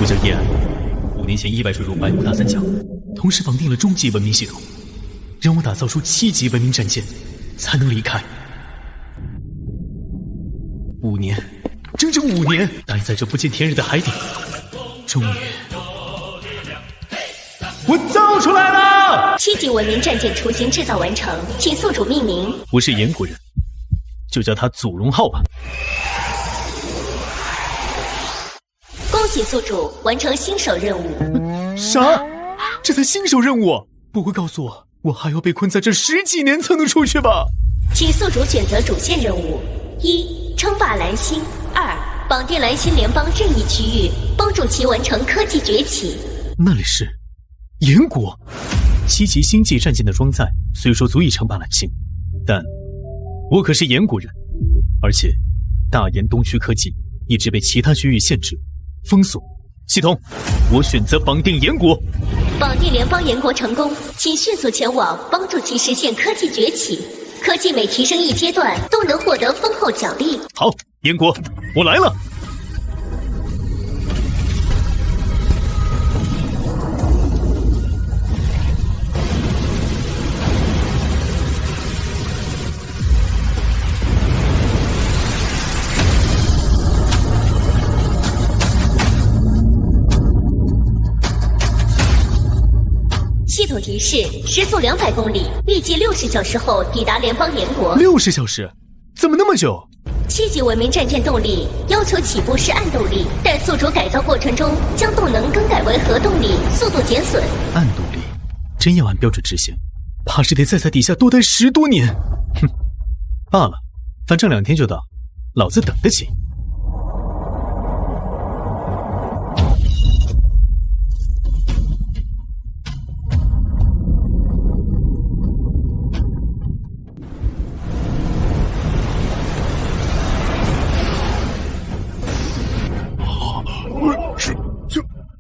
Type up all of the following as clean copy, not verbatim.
我叫葉安，5年前意外墜入白虎大三角，同時綁定了终極文明系統，讓我打造出7级文明戰艦，才能離開。5年，整整5年，待在這不見天日的海底，終於，我造出來了！7級文明戰艦雛形制造完成，請宿主命名。我是炎國人，就叫他祖龍號吧。恭喜宿主完成新手任務。啥？這才新手任務？不會告訴我，我還要被困在這10幾年才能出去吧？請宿主選擇主線任務：1. 稱霸藍星；2. 綁定藍星聯邦任意區域，幫助其完成科技崛起。那裡是炎國。7級星際戰艦的裝載雖說足以稱霸藍星，但我可是炎國人，而且大炎東區科技一直被其他區域限制封鎖。系統，我選擇綁定炎國。綁定聯邦炎國成功，請迅速前往，幫助其實現科技崛起。科技每提升1階段，都能獲得豐厚獎勵。好，炎國，我來了。系統提示：時速200公里，預計60小時後抵達聯邦炎國。60小時？怎麼那麼久？7級文明戰艦動力要求起步是暗動力，但宿主改造過程中將動能更改為核動力，速度減損。暗動力，真要按標準執行，怕是得再在底下多待10多年。哼，罷了，反正2天就到，老子等得起。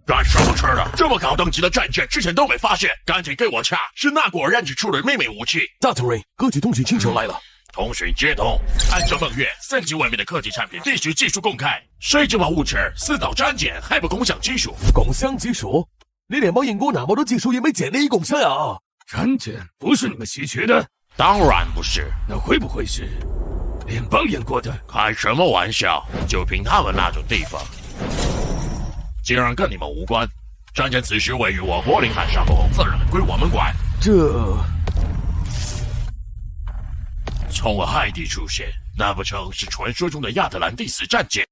干什麼吃的？這麼高等級的戰艦之前都沒發現，趕緊給我查！是那國研製出的秘密武器。大統領，各級通訊請求來了。通訊接通。按照盟約，3級文明的科技產品必須技術公開。誰這麼無恥，私造戰艦還不共享技術？共享技術？你聯邦炎國那麼多技術也沒建立共享啊！戰艦不是你們稀缺的？當然不是。那會不會是聯邦炎國的？開什麼玩笑？就憑他們那種地方。既然跟你們無關，戰艦此時位於我柏林海上空，自然歸我們管。從我海底出現，難不成是傳說中的亞特蘭蒂斯戰艦？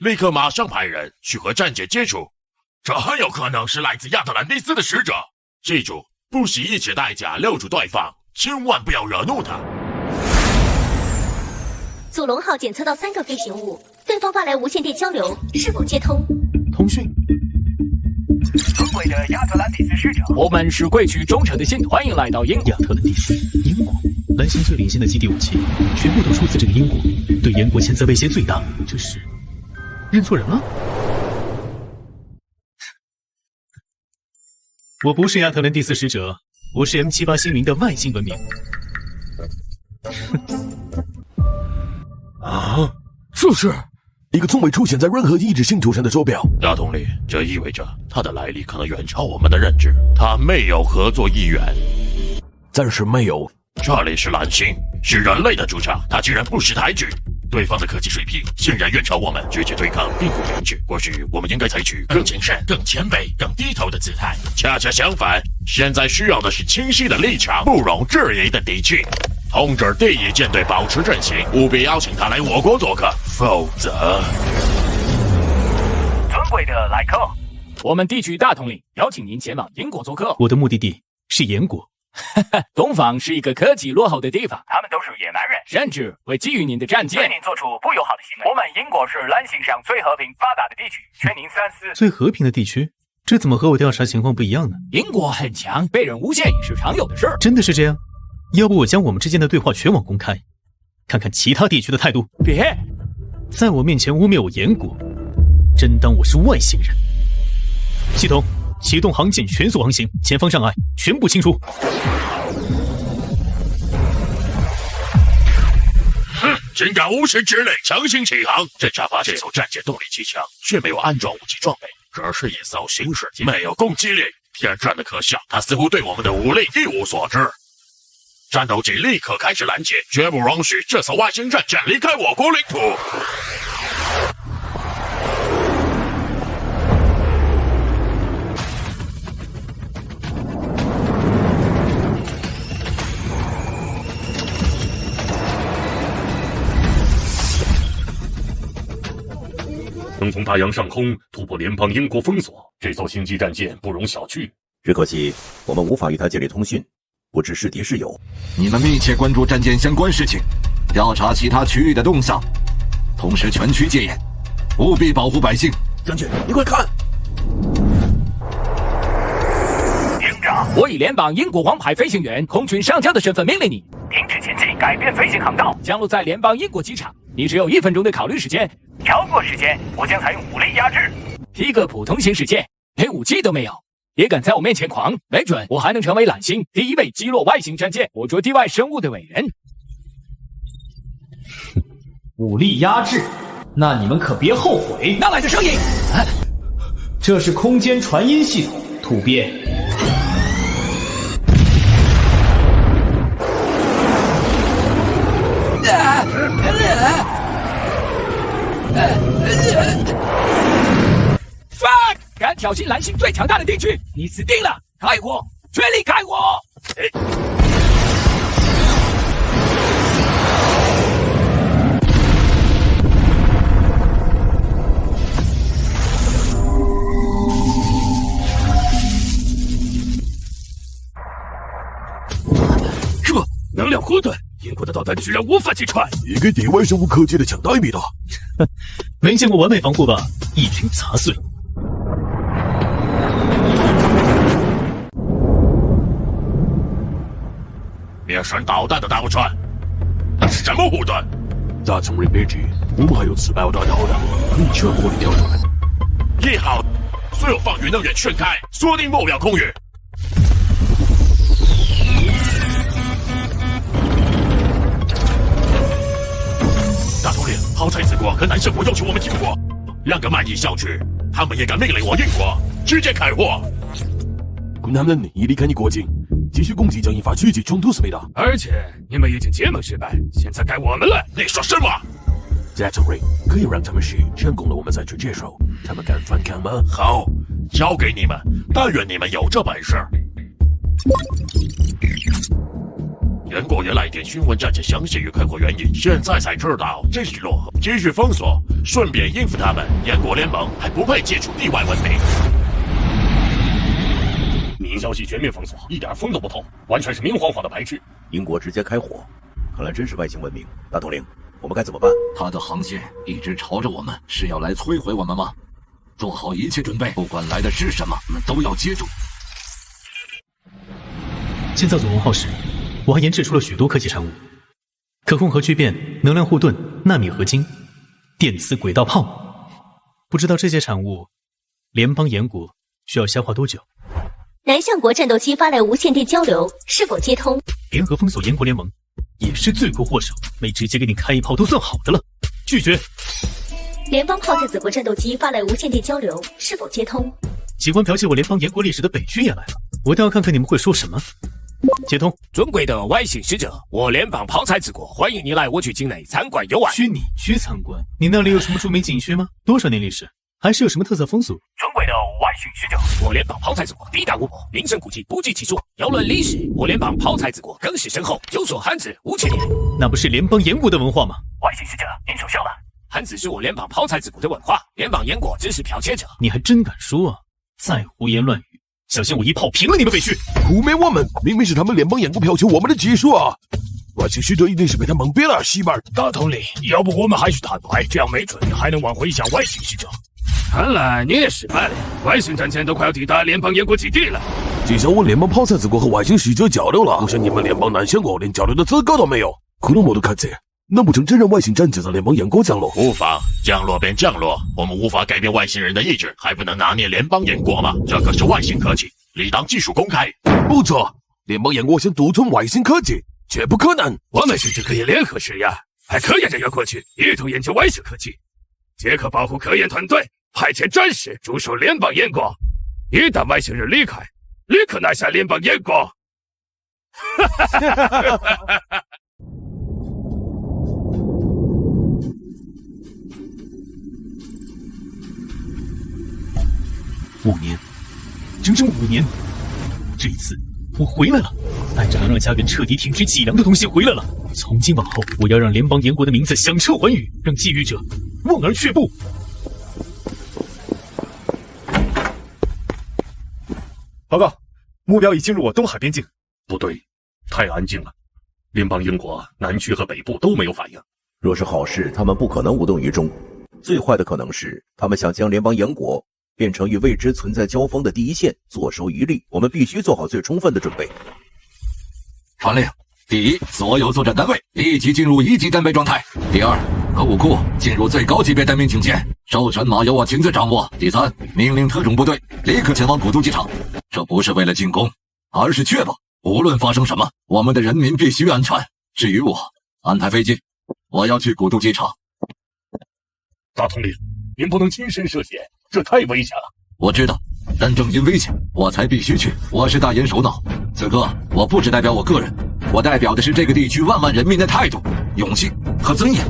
立刻馬上派人去和戰艦接觸。這很有可能是來自亞特蘭蒂斯的使者。記住，不惜一切代價留住對方，千萬不要惹怒他。祖龍號檢測到3個飛行物，對方發來無線電交流，是否接通？通訊。尊貴的亞特蘭蒂斯使者，我們是貴區忠誠的信，歡迎來到英國。亞特蘭蒂斯，英國，藍星最領先的基地武器，全部都出自這個英國，對炎國前澤威脅最大。這是認錯人了？我不是亞特蘭蒂斯使者，我是 M78星雲的外星文明。啊，這是一個從未出現在任何意志星球上的手錶。大統領，這意味着他的來歷可能遠超我們的認知。他沒有合作意願，暫時沒有。這裡是藍星，是人類的主場，他竟然不識抬舉。對方的科技水平顯然遠超我們，直接對抗並不明智。或許我們應該採取更謹慎、更謙卑、更低頭的姿態。恰恰相反，現在需要的是清晰的立場，不容置疑的底氣。通知第1艦隊保持陣型，務必邀請他來我國做客，否則……尊貴的來客，我們地區大統領邀請您前往英國做客。我的目的地是炎國。東方是一個科技落後的地方，他們都是野蠻人，甚至會觊觎您的戰艦，對您做出不友好的行為。我們英國是藍星上最和平發達的地區，勸您三思。最和平的地區，這怎麼和我調查情況不一樣呢？英國很強，被人誣陷也是常有的事兒。真的是這樣？要不我將我們之間的對話全網公開，看看其他地區的態度。別在我面前污蔑我炎國，真當我是外星人？系統啟動航艦全速航行，前方障礙全部清除。哼，竟敢无视指令，強行起航！偵察發現這艘戰艦動力極強，卻沒有安裝武器裝備，這是一艘新世界，沒有攻擊力，天然的可笑。他似乎對我們的武力一無所知。戰鬥機立刻開始攔截，絕不容許這艘外星戰艦離開我國領土。能从大洋上空突破联邦英国封锁，这艘星际戰艦不容小覷。只可惜我們無法與它建立通訊，不知是敵是友。你們密切關注戰艦相關事情，調查其他區域的動向，同時全區戒嚴，務必保護百姓。將軍，你快看！營長，我以聯邦英國王牌飛行員空軍上將的身份命令你停止前進，改變飛行航道，降落在聯邦英國機場。你只有1分鐘的考慮時間，超過時間，我將採用武力壓制。一個普通型世界，連武器都沒有，也敢在我面前狂？沒準我還能成為藍星第一位擊落外星戰艦、捕捉地外生物的偉人。武力壓制，那你們可別後悔。哪來的聲音？這是空間傳音系統突變。fuck！ 敢挑釁藍星最強大的地區，你死定了！開火，全力開火！这能量混沌，英國的導彈居然無法擊穿，你給地外生物科技的強大一筆的。沒見過完美防護吧？一群雜碎。滅神導彈都打不穿，那是什麼護盾？大眾人別急，我們還有自爆彈導彈，可以全火力調轉。一號，所有放魚能源全開，鎖定目標空域。大統領，泡菜子國和南勝國要求我們停火，2個蠻夷小區，他們也敢命令我英國直接開火。군함은一離開你國境，繼續攻擊將引發區域衝突있습니다。而且你們已經結盟失敗，現在該我們了。你說什麼？大統領，可以讓他們是成功了，我們再去接受。他們敢反抗嗎？好，交給你們，但願你們有這本事。英國也來電詢問戰艦詳細與開火原因，現在才知道真是落後。繼續封鎖，順便應付他們。英國聯盟還不配接觸地外文明。民消息全面封鎖，一點風都不透，完全是明晃晃的排斥。英國直接開火，看來真是外星文明。大統領，我們該怎麼辦？他的航線一直朝着我們，是要來摧毀我們嗎？做好一切準備，不管來的是什麼，我們都要接住。建造組文號時，我還研製出了許多科技產物，可控核聚變、能量護盾、納米合金、電磁軌道炮。不知道這些產物，聯邦嚴國需要消化多久？南向國戰鬥機發來無線電交流，是否接通？聯合封鎖嚴國聯盟，也是罪魁禍首，沒直接給你開一炮都算好的了。拒絕。聯邦炮太子國戰鬥機發來無線電交流，是否接通？喜歡剽竊我聯邦嚴國歷史的北區也來了，我倒要看看你們會說什麼。接通。尊貴的外星使者，我聯邦炮才子國歡迎你來我區境內參觀遊玩。去你區參觀？你那裡有什麼著名景區嗎？多少年歷史？還是有什麼特色風俗？尊貴的外星使者，我聯邦炮才子國地大物博，名勝古蹟不計其數。要論歷史，我聯邦炮才子國更是深厚，有所漢字5000年。那不是聯邦嚴國的文化嗎？外星使者，您受傷了。漢字是我聯邦炮才子國的文化，聯邦嚴國只是剽竊者。你還真敢說啊！再胡言亂語，小心我一炮平了你們北區！污蔑我們，明明是他們聯邦嚴國剽竊我們的技術啊！外星使者一定是被他蒙蔽了，西門。大統領，要不我們還是坦白，這樣沒準還能挽回一下外星使者。看來你也失敗了，外星戰艦都快要抵達聯邦嚴國基地了。至少我聯邦炮才子國和外星使者交流了，不像你們聯邦南向國連交流的資格都沒有。可能我的看法，難不成真讓外星戰艦在聯邦嚴國降落？無妨，降落便降落，我們無法改變外星人的意志，還不能拿捏聯邦嚴國嗎？這可是外星科技，理當技術公開。不錯，聯邦嚴國想獨吞外星科技，絕不可能。我們甚至可以聯合施壓，派科研人員過去，一同研究外星科技，傑克保護科研團隊。派遣戰士駐守聯邦燕國，一旦外星人離開，立刻拿下聯邦燕國。5年，整整5年。這一次，我回來了，帶着能讓家园徹底挺直脊梁的東西回來了。從今往後，我要讓聯邦燕國的名字響徹寰宇，讓覬覦者望而卻步。報告，目標已進入我東海邊境。不對，太安靜了，聯邦燕國南區和北部都沒有反應。若是好事，他們不可能無動於衷；最壞的可能是，他們想將聯邦燕國變成與未知存在交鋒的第一線，坐收渔利。我們必須做好最充分的準備。传令：第一，所有作戰單位立即進入1級戰備狀態；第二，核武庫進入最高級別單兵警戒，授權碼由我親自掌握；第三，命令特種部隊立刻前往古都機場。這不是為了進攻，而是確保無論發生什麼，我們的人民必須安全。至於我，安排飛機，我要去古都機場。大統領，您不能親身涉險，這太危險了。我知道，但正因危險，我才必須去。我是大燕首腦，此刻我不只代表我個人，我代表的是這個地區萬萬人民的態度、勇氣和尊嚴。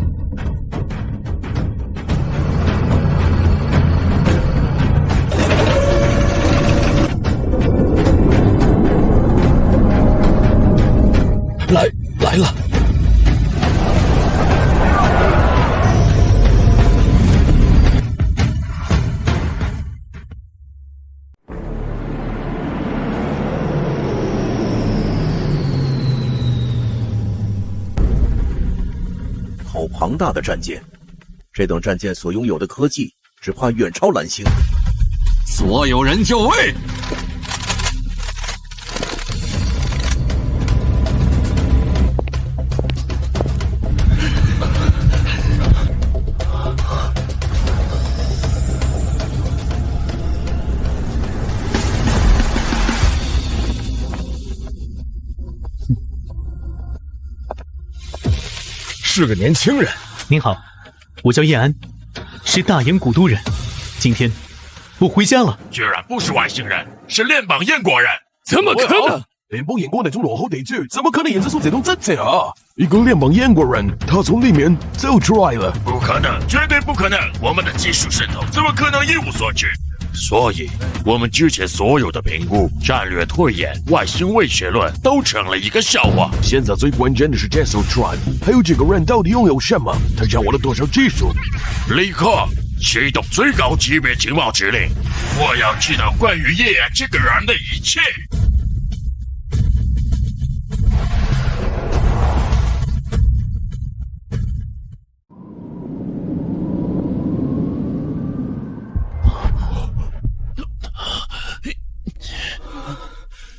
來了。好龐大的戰艦，這等戰艦所擁有的科技，只怕遠超藍星。所有人就位！是個年輕人。您好，我叫葉安，是大燕古都人。今天我回家了。居然不是外星人，是聯邦燕國人！怎麼可能？聯邦燕國那種落後地區，怎麼可能演製出這種戰艦啊？一個聯邦燕國人，他從裡面走出來了。不可能，絕對不可能！我們的技術滲透，怎麼可能一無所知？所以，我們之前所有的評估、戰略推演、外星威脅論都成了一個笑話。現在最關鍵的是這艘船，還有這個人到底擁有什麼？他掌握了多少技術？立刻啟動最高級別情報指令！我要知道關於葉安這個人的一切。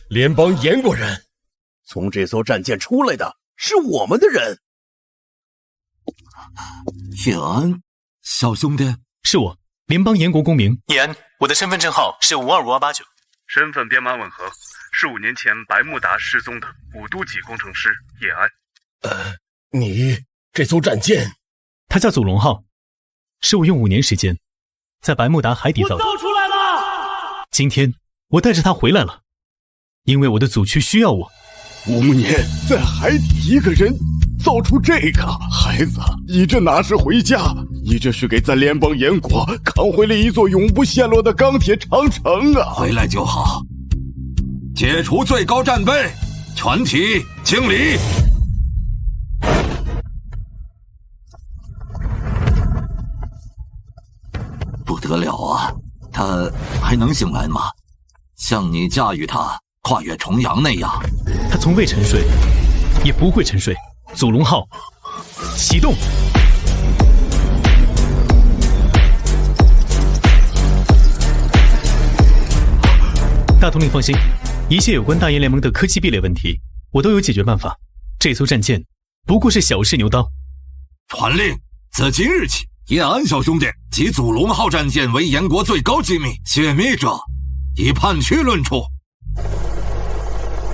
聯邦燕國人，從這艘戰艦出來的是我們的人。葉安，小兄弟，是我，聯邦燕國公民葉安，我的身份證號是525889，身份編碼吻合，是5年前百慕達失蹤的古都級工程師葉安。你這艘戰艦，它叫祖龍號，是我用5年時間在百慕達海底造的。造出来了！今天我帶着它回来了。因為我的祖區需要我。5年在海底一個人造出這個，孩子，你這哪是回家？你這是給咱聯邦燕國扛回了一座永不陷落的鋼鐵長城啊！回來就好。解除最高戰備，全體清理。不得了啊，他還能醒來嗎？像你駕馭他跨越重洋那樣，他從未沉睡，也不會沉睡。祖龍號啟動。大統領放心，一切有關大燕聯盟的科技壁壘問題，我都有解決辦法。這艘戰艦不過是小試牛刀。傳令，自今日起，葉安小兄弟及祖龍號戰艦為燕國最高機密，泄密者以判區論處。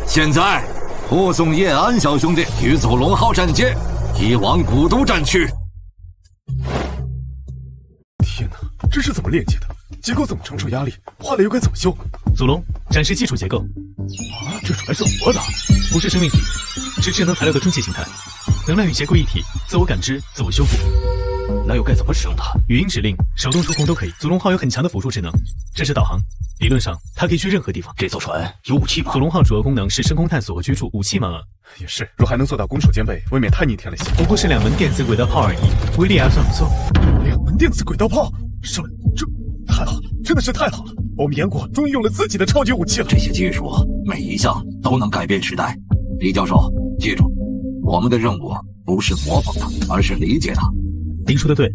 現在護送葉安小兄弟與祖龍號戰艦移往古都戰區。天哪，這這是怎麼鏈接的？結構怎麼承受壓力？壞了又該怎麼修？祖龙，展示基礎結構。这是来自活的，不是生命体，是智能材料的中介形態，能量與結構一體，自我感知，自我修復。那又該怎麼使用它？語音指令、手動觸控都可以。祖龍號有很強的輔助智能，這是導航，理論上它可以去任何地方。這艘船有武器嗎？祖龍號主要功能是深空探索和居住，武器嘛，也是。若還能做到攻守兼備，未免太逆天了些。不過是2門電子軌道炮而已，威力還算不錯。2門電子軌道炮，這太好了，真的是太好了！我們炎國終於有了自己的超級武器了。這些技術每一項都能改變時代。李教授，記住，我們的任務不是模仿它，而是理解它。您說的對，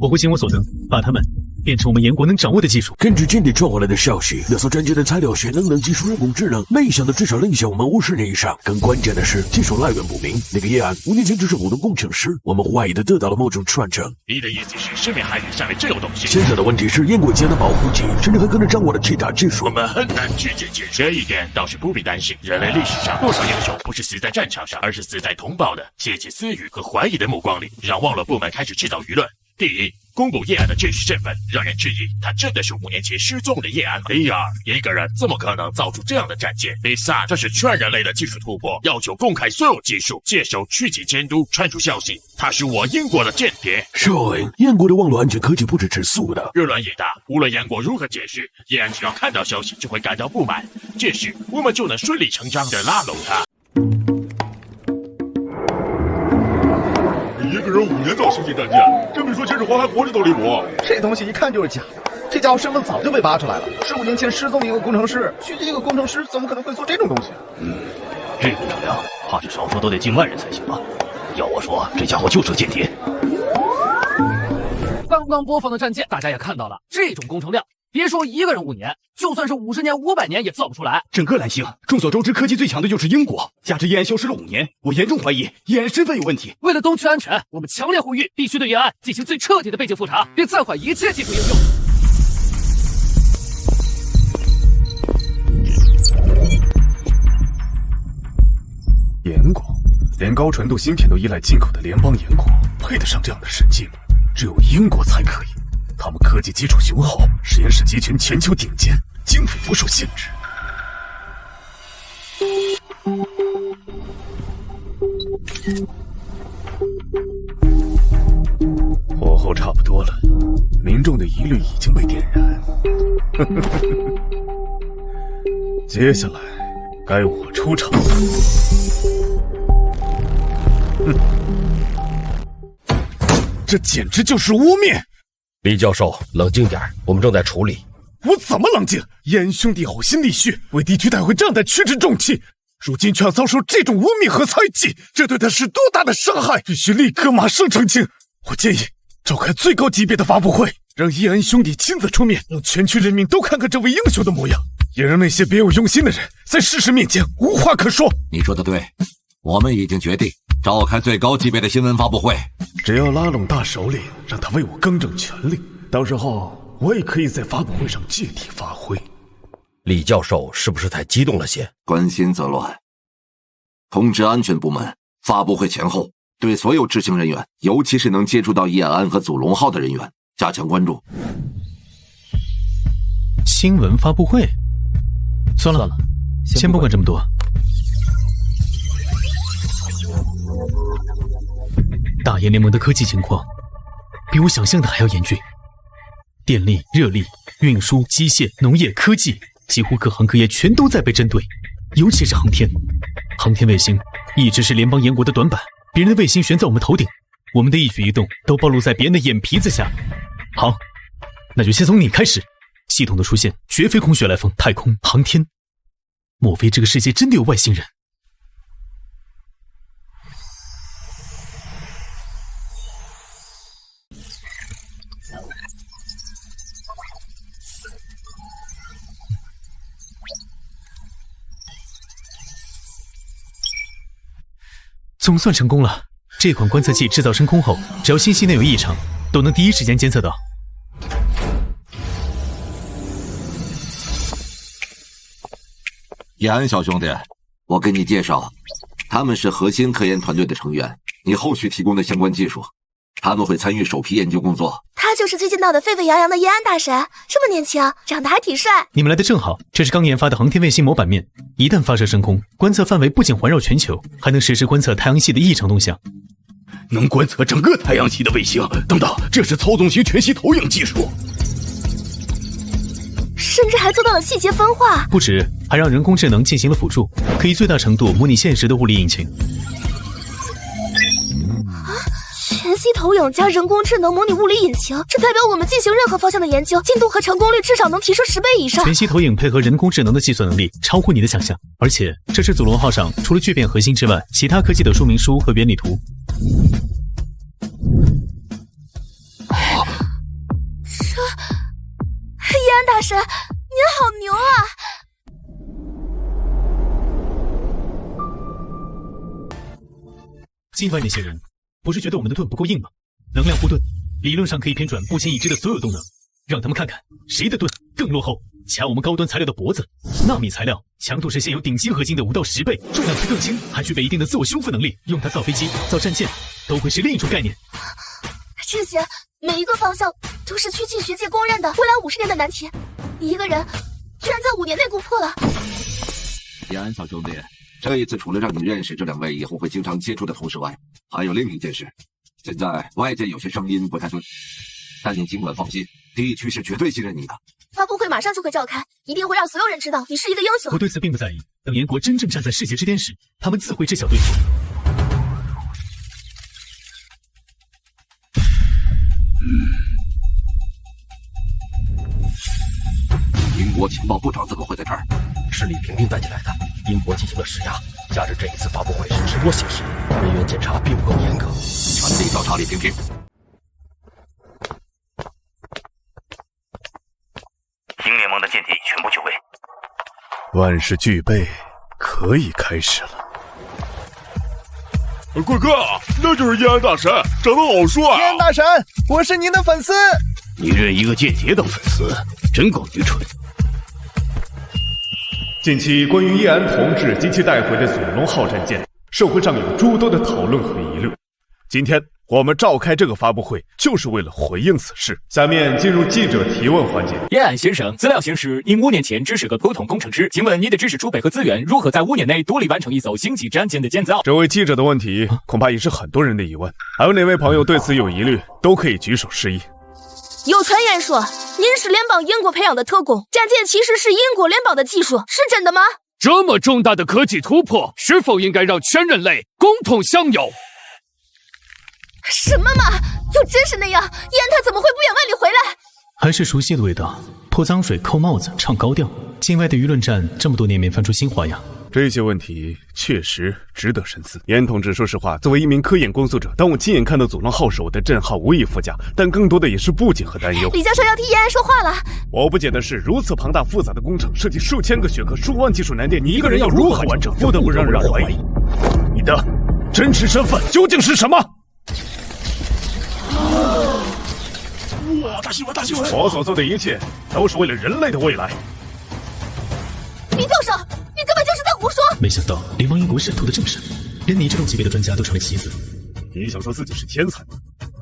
我會盡我所能，把它們變成我們炎國能掌握的技術。根據間諜傳回來的消息，那艘戰艦的材料學能技術人工智能，沒想到至少能影響我們50年以上。更關鍵的是，技術來源不明。那個葉安5年前只是普通工程師，我們懷疑的得到了某種傳承。你的意思是失眠海域下面真有東西？現在的問題是，炎國既然能保護機，甚至還可能掌握了其他技術。我們很難去解決這一點，倒是不必擔心。人類歷史上多少英雄不是死在戰場上，而是死在同胞的竊竊私語和懷疑的目光裡，讓網絡部門開始制造輿論。第一，公布葉安的真實身份，讓人質疑他真的是5年前失蹤的葉安。第二，一個人怎麼可能造出這樣的戰艦？第三，這是全人類的技術突破，要求公開所有技術，接受區級監督，傳出消息他是我炎國的間諜。Showing，炎國的網絡安全科技不是吃素的。輿論一大，無論炎國如何解釋，葉安只要看到消息就會感到不滿，屆時我們就能順理成章地拉攏他。一個人5年造星際戰艦，真比說秦始皇還活着都離譜。這東西一看就是假的，這家伙身份早就被扒出來了。15年前失蹤的一個工程師，虛擊一個工程師，怎麼可能會做這種東西？這工程量，怕是少說都得近萬人才行吧？要我說，這家伙就是間諜。剛剛播放的戰艦，大家也看到了，這種工程量，別說一個人5年，就算是50年、500年也造不出來。整個藍星，眾所周知，科技最強的就是英國。加之葉安消失了5年，我嚴重懷疑葉安身份有問題。為了東區安全，我們強烈呼籲，必須對葉安進行最徹底的背景復查，並暫緩一切技術應用。炎國，連高純度芯片都依賴進口的聯邦炎國，配得上這樣的神技嗎？只有英國才可以。他們科技基礎雄厚，實驗室集群全球頂尖，經費不受限制。火候差不多了，民眾的疑慮已經被點燃。接下來該我出場。這簡直就是污衊！李教授，冷靜點，我們正在處理。我怎麼冷靜？葉安兄弟嘔心瀝血，為敵區帶回這樣的屈指重器，如今卻要遭受這種污衊和猜忌，這對他是多大的傷害！必須立刻馬上澄清。我建議召開最高級別的發布會，讓葉安兄弟親自出面，讓全區人民都看看這位英雄的模樣，也讓那些別有用心的人在事實面前無話可說。你說的對，我們已經決定召開最高級別的新聞發布會。只要拉攏大首領，讓他為我更正權力，到時候我也可以在發布會上借題發揮。李教授是不是太激動了些？關心則亂。通知安全部門，發布會前後對所有執行人員，尤其是能接觸到葉安和祖龍號的人員加強關注。新聞發布會？算了，先不管這麼多。大炎聯盟的科技情況比我想象的還要嚴峻，電力、熱力、運輸、機械、農業、科技，幾乎各行各業全都在被針對，尤其是航天。航天衛星一直是聯邦炎國的短板，別人的衛星懸在我們頭頂，我們的一舉一動都暴露在別人的眼皮子下。好，那就先從你開始。系統的出現絕非空穴來風，太空、航天，莫非這個世界真的有外星人？总算成功了。這款觀測器制造升空後，只要信息內有異常，都能第一時間監測到。葉安小兄弟，我給你介紹，他們是核心科研團隊的成員，你後續提供的相關技術，他們會參與首批研究工作。他就是最近鬧得沸沸揚揚的葉安大神，這麼年輕，長得還挺帥。你們來的正好，這是剛研發的航天衛星模板面，一旦發射升空，觀測範圍不僅環繞全球，還能實時觀測太陽系的異常動向。能觀測整個太陽系的衛星，等等，這是操縱型全息投影技術，甚至還做到了細節分化。不止，還讓人工智能進行了輔助，可以最大程度模擬現實的物理引擎。全息投影加人工智能模擬物理引擎，這代表我們進行任何方向的研究，進度和成功率至少能提升10倍以上。全息投影配合人工智能的計算能力，超乎你的想象。而且，這是祖龙號上除了聚变核心之外，其他科技的說明書和原理圖。叶安大神，您好牛啊！境外那些人不是覺得我們的盾不夠硬嗎？能量護盾理論上可以偏轉目前已知的所有動能，讓他們看看誰的盾更落後。掐我們高端材料的脖子，納米材料強度是現有頂級合金的5到10倍，重量會更輕，還具備一定的自我修復能力。用它造飛機、造戰艦，都會是另一種概念。這些每一個方向都是区境學界公認的未來50年的難題，你一個人居然在5年內攻破了。叶安小兄弟，這一次除了讓你認識這2位以後會經常接觸的同事外，還有另一件事。現在外界有些聲音不太對，但你儘管放心，地區是絕對信任你的。發布會馬上就會召開，一定會讓所有人知道你是一個英雄。我對此並不在意，等燕國真正站在世界之巔時，他們自會知曉對錯。英國情報部长怎麼會在這兒？是李平平帶進來的。英國進行了施壓，加之這一次發布會是直播顯示，人員檢查並不夠嚴格，全力調查李平平。英聯盟的間諜全部就位，萬事俱備，可以開始了。快看，那就是葉安大神，長得好帥啊！葉安大神，我是您的粉絲。你認一個間諜當粉絲，真夠愚蠢。近期關於葉安同志及其帶回的祖龍號戰艦，社會上有諸多的討論和議論。今天我們召開這個發布會，就是為了回應此事。下面進入記者提問環節。葉安先生，資料顯示您5年前只是個普通工程師，請問您的知識儲備和資源如何在5年內獨立完成一艘星際戰艦的建造？這位記者的問題恐怕也是很多人的疑問，還有哪位朋友對此有疑慮，都可以舉手示意。有傳言說您是聯邦英國培養的特工，戰艦其實是英國聯邦的技術，是真的嗎？這麼重大的科技突破，是否應該讓全人類共同享有？什麼嘛！要真是那樣，葉安他怎麼會不遠萬里回來？還是熟悉的味道，潑髒水、扣帽子、唱高調。境外的輿論戰這麼多年沒翻出新花樣。這些問題確實值得深思。嚴同志，說實話，作為一名科研工作者，當我親眼看到祖龍號時，我的震撼無以復加，但更多的也是不解和擔憂。李教授要替葉安說話了。我不解的是，如此龐大複雜的工程，涉及數千個學科、數萬技術難點，你一個人要如何完成？不得不讓人懷疑你的真實身份究竟是什麼？哇，大新聞，大新聞！我所做的一切都是為了人類的未來。李教授，你根本就是在胡说！沒想到聯邦英國滲透的這麼深，連你這種級別的專家都成了棋子。你想說自己是天才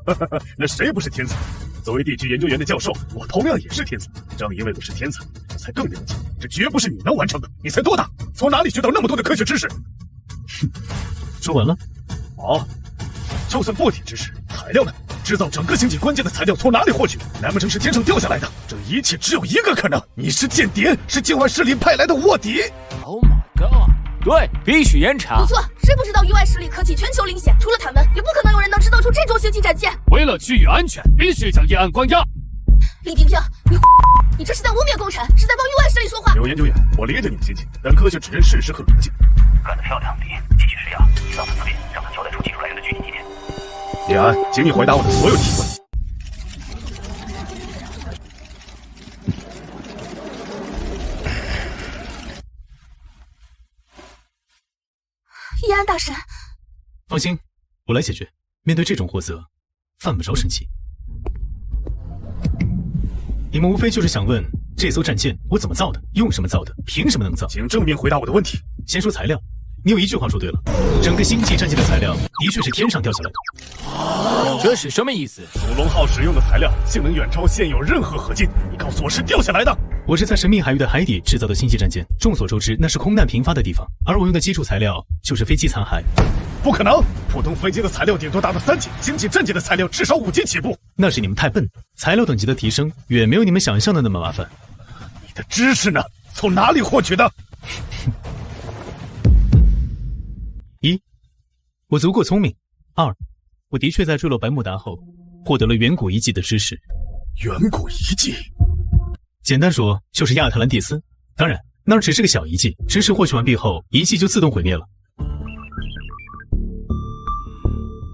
嗎？那誰不是天才？作為地區研究員的教授，我同樣也是天才。正因為我是天才，我才更了解，這絕不是你能完成的。你才多大？從哪裡學到那麼多的科學知識？哼，說完了。好，就算不提知識，材料呢？制造整個星際關鍵的材料從哪裡獲取？難不成是天上掉下來的？這一切只有一個可能，你是間諜，是境外勢力派來的臥底。Oh my god！ 對，必須嚴查。不錯，誰不知道域外勢力科技全球領先？除了他們，也不可能有人能制造出這種星際戰艦。為了區域安全，必須將葉安關押。李平平，你這是在污衊工程，是在幫域外勢力說話。有研究员，我理解你的心情，但科学只認事實和邏輯。幹得漂亮，李，繼續施壓，以造他自戀，讓他交代出技術來源的具體地點。葉安，請你回答我的所有提問。葉安大神，放心，我來解決。面對這種貨色，犯不着生氣。你們無非就是想問這艘戰艦我怎麼造的，用什麼造的，憑什麼能造？請正面回答我的問題。先說材料，你有一句話说对了，整個星際戰艦的材料的確是天上掉下來的。這是什麼意思？祖龍號使用的材料性能遠超現有任何合金，你告訴我是掉下來的？我是在神秘海域的海底制造的星際戰艦，眾所周知那是空難頻發的地方，而我用的基礎材料就是飛機殘骸。不可能，普通飛機的材料頂多達到3級，星際戰艦的材料至少5級起步。那是你們太笨，材料等級的提升遠沒有你們想象的那麼麻煩。你的知識呢？從哪裡獲取的？1. 我足夠聰明。2. 我的確在墜落百慕達後獲得了遠古遺跡的知識。遠古遺跡？簡單說就是亞特蘭蒂斯。當然，那只是個小遺跡，知識獲取完畢後，遺跡就自動毀滅了。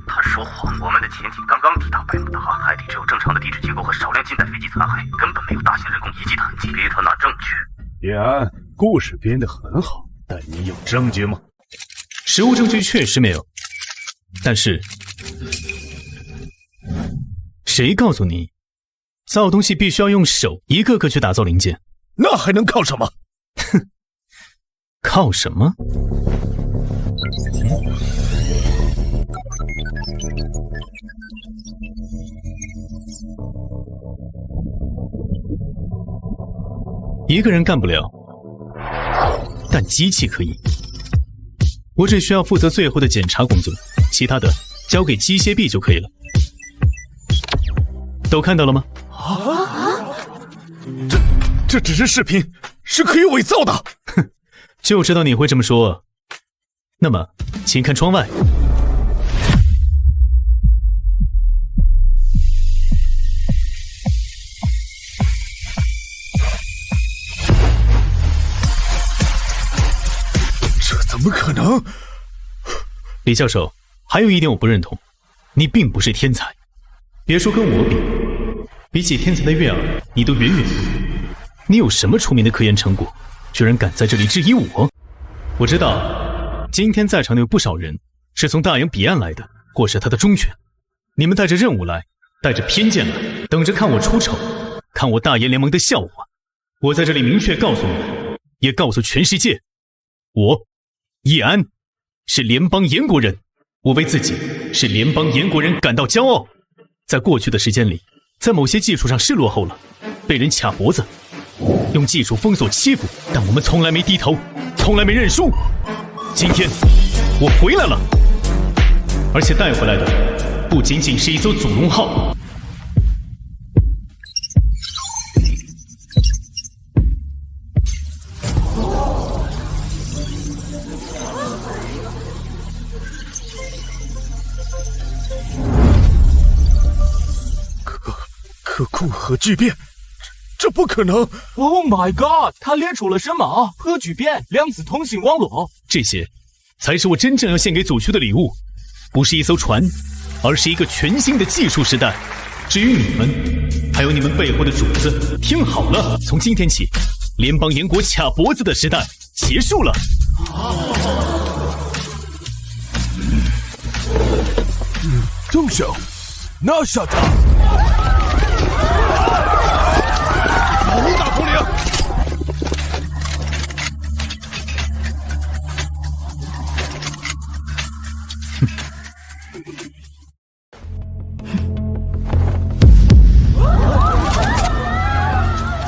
他說謊，我們的潛艇剛剛抵達百慕達，海底只有正常的地質結構和少量近代飛機殘骸，根本沒有大型人工遺跡的痕跡。别特那正確。叶安，故事編得很好，但你有證據嗎？實物證據確實沒有，但是誰告訴你造東西必須要用手一個個去打造零件？那還能靠什麼？哼，靠什麼？一個人幹不了，但機器可以。我只需要負責最後的檢查工作，其他的交給機械臂就可以了。都看到了嗎？這只是視頻，是可以偽造的。哼，就知道你會這麼說。那麼，請看窗外。怎麼可能？李教授，還有一點我不認同，你並不是天才。別說跟我比，比起天才的月兒，你都遠遠不如。你有什麼出名的科研成果，居然敢在這裡質疑我？我知道，今天在場的有不少人是從大洋彼岸來的，或是他的忠犬。你們帶着任務來，帶着偏見來，等着看我出醜，看我大炎聯盟的笑話。我在這裡明確告訴你們，也告訴全世界，我葉安是聯邦炎國人，我為自己是聯邦炎國人感到驕傲。在過去的時間裡，在某些技術上是落後了，被人卡脖子，用技術封鎖欺負，但我們從來沒低頭，從來沒認輸。今天我回來了，而且帶回來的不僅僅是一艘祖龍號。可控核聚变，這不可能 ！Oh my god！ 他列出了什麼？核聚變、量子通信網絡，這些才是我真正要獻給祖區的禮物，不是一艘船，而是一個全新的技術時代。至於你們，還有你們背後的主子，聽好了，從今天起，聯邦炎國卡脖子的時代結束了。動手，拿下他！武打統領。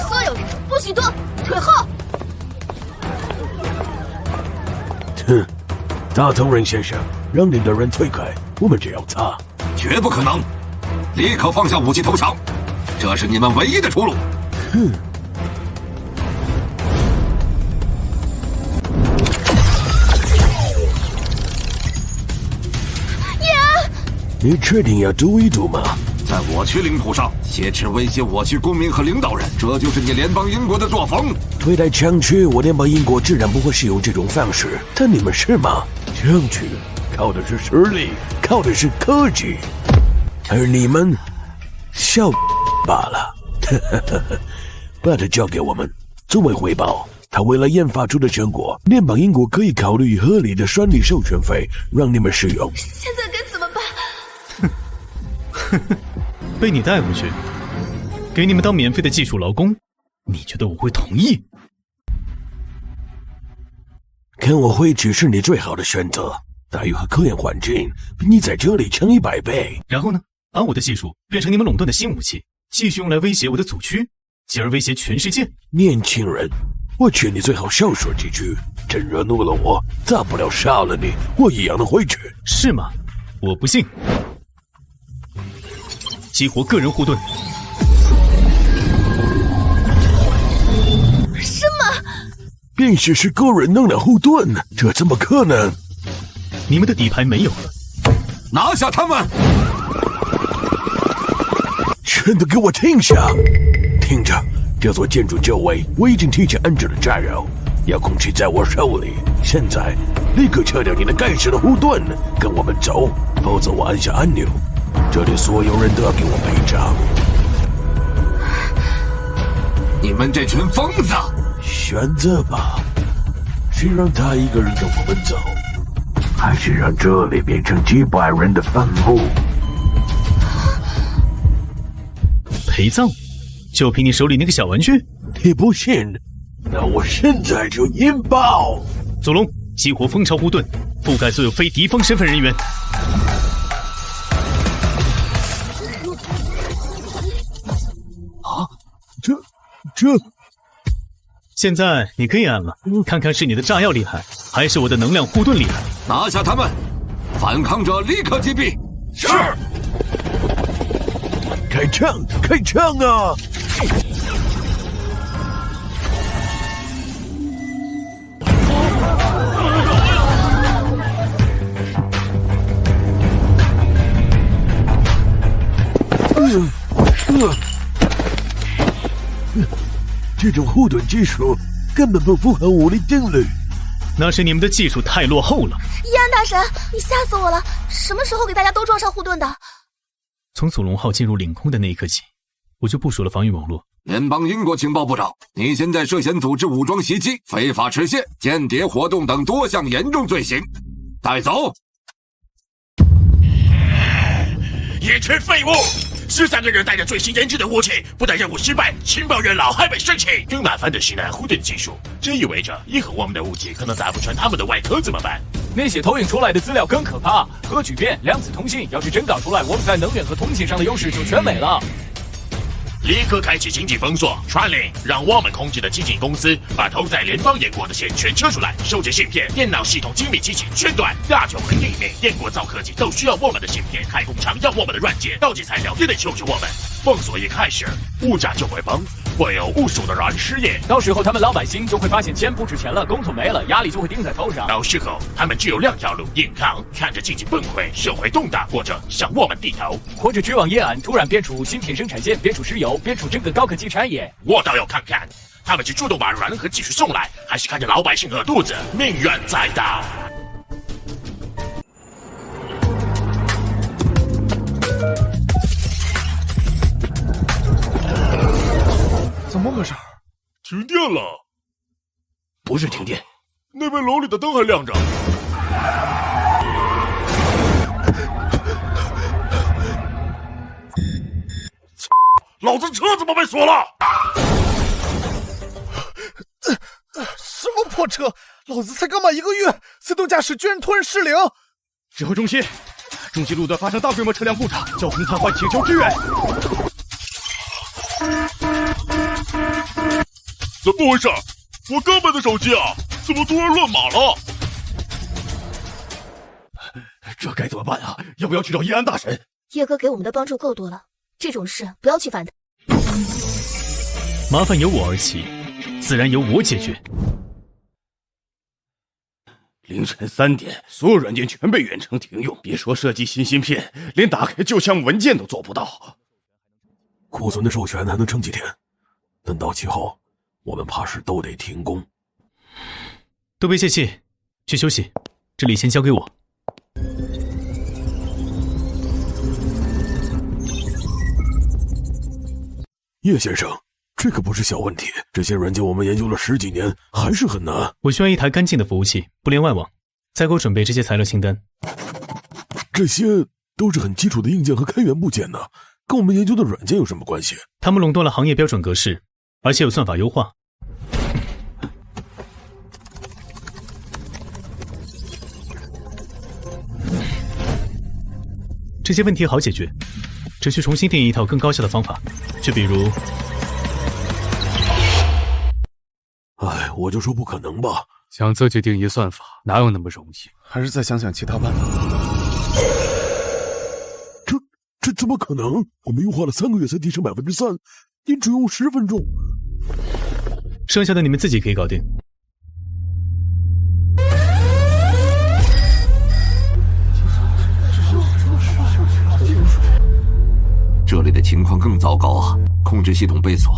所有人不許動，退後！哼，大頭人先生，讓你的人退開，我們只要他。絕不可能！立刻放下武器投降，這是你們唯一的出路。哼！叶安，你確定要賭一賭嗎？在我區領土上挾持威脅我區公民和領導人，這就是你聯邦英國的作風。對待強權，我聯邦英國自然不會使用這種方式，但你們是嗎？強權靠的是實力，靠的是科技，而你們笑罷了。把它交給我們，作為回報，他為了研發出的成果，聯邦英國可以考慮合理的專利授權費，讓你們使用。現在該怎麼辦？被你帶回去，給你們當免費的技術勞工，你覺得我會同意？跟我回去是你最好的选择，待遇和科研环境比你在这里强100倍。然后呢？把我的技術變成你們壟斷的新武器，繼續用來威脅我的祖區，繼而威脅全世界。年輕人，我勸你最好少說幾句，真惹怒了我，大不了殺了你，我一樣能回去。是嗎？我不信。激活個人護盾。什麼？便是個人能量護盾，這怎麼可能？你們的底牌沒有了，拿下他們！全都給我停下！聽着，這座建築周圍我已經提前安置了炸藥，遙控器在我手裡。現在立刻撤掉你那該死的護盾，跟我們走，否則我按下按鈕，這裡所有人都要給我賠償。你們這群瘋子！選擇吧，是讓他一個人跟我們走，還是讓這裡變成幾百人的墳墓？陪葬？就憑你手裡那個小玩具？你不信？那我現在就引爆！祖龍，激活蜂巢護盾，覆蓋所有非敵方身份人員。啊，這。現在你可以按了，看看是你的炸藥厲害，還是我的能量護盾厲害。拿下他們，反抗者立刻擊斃。是。開槍！開槍啊！這種護盾技術根本不符合物理定律。那是你們的技術太落後了。易安大神，你嚇死我了！什麼時候給大家都裝上護盾的？從祖龍號進入領空的那一刻起，我就部署了防禦網絡。聯邦英國情報部長，你現在涉嫌組織武裝襲擊、非法持械、間諜活動等多項嚴重罪行，帶走。一群廢物！13個人帶着最新研制的武器，不但任務失敗，情報元老還被生氣。更麻煩的是呢，護盾技術，這意味着以後我們的武器可能打不穿他們的外殼，怎麼辦？那些投影出來的資料更可怕，核聚變、量子通信，要是真搞出來，我們在能源和通信上的優勢就全沒了。立刻開啟經濟封鎖，傳令讓我們控制的基金公司把投在聯邦燕國的線全撤出來，收集芯片、電腦系統精密機器全斷，大球和地面燕國造科技都需要我們的芯片，開工廠要我們的軟件，高級材料也得求着我們。封鎖一開始，物價就會崩，會有無數的人失業，到時候他們老百姓就會發現錢不值錢了，工作沒了，壓力就會頂在頭上。到時候他們只有2條路：硬抗，看着經濟崩潰、社會動盪，或者向我們低頭，或者絕望夜暗突然變出芯片生產線，變出石油，變出整個高科技產業。我倒要看看，他們是主動把人和技術送來，還是看着老百姓餓肚子，命運在大。怎麼回事？停電了？不是停電，那邊樓裡的燈還亮着。老子車怎麼被鎖了？什麼破車？老子才剛買1個月，自動駕駛居然突然失靈！指揮中心，中西路段發生大規模車輛故障，交通癱瘓，請求支援。怎麼回事？我剛買的手機啊，怎麼突然亂碼了？這該怎麼辦啊？要不要去找葉安大神？葉哥給我們的幫助夠多了，這種事不要去煩他。麻煩由我而起，自然由我解決。凌晨3點，所有軟件全被遠程停用，別說設計新芯片，連打開舊項目文件都做不到。庫存的授權還能撐幾天？等到期後，我們怕是都得停工。都別洩氣，去休息。這裡先交給我。葉先生，這可不是小問題。這些軟件我們研究了10幾年，還是很難。我需要一台乾淨的服務器，不連外網。再給我準備這些材料清單。這些都是很基礎的硬件和開源部件呢，跟我們研究的軟件有什麼關係？他們壟斷了行業標準格式，而且有算法優化。這些問題好解決，只需重新定義一套更高效的方法，就比如……哎，我就说不可能吧。想自己定义算法，哪有那麼容易？還是再想想其他辦法。這怎麼可能？我們用花了3個月才提升3%，您只用10分鐘。剩下的你們自己可以搞定。這裡的情況更糟糕啊！控制系統被鎖，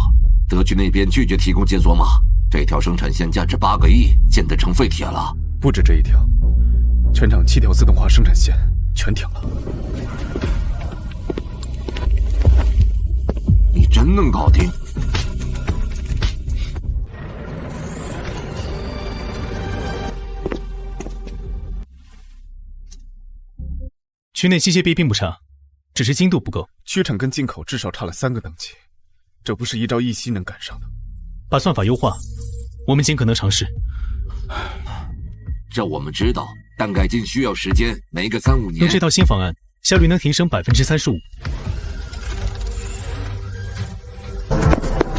德區那邊拒絕提供解鎖碼，這條生產線價值8個億，現在成廢鐵了。不止這一條，全場7條自動化生產線全停了。你真能搞定？区內机械臂并不差，只是精度不夠。区产跟进口至少差了3個等級，這不是依照1息能趕上的。把算法優化，我們盡可能嘗試。這我們知道，但改進需要時間，沒個3-5年。用這套新方案，效率能提升35%。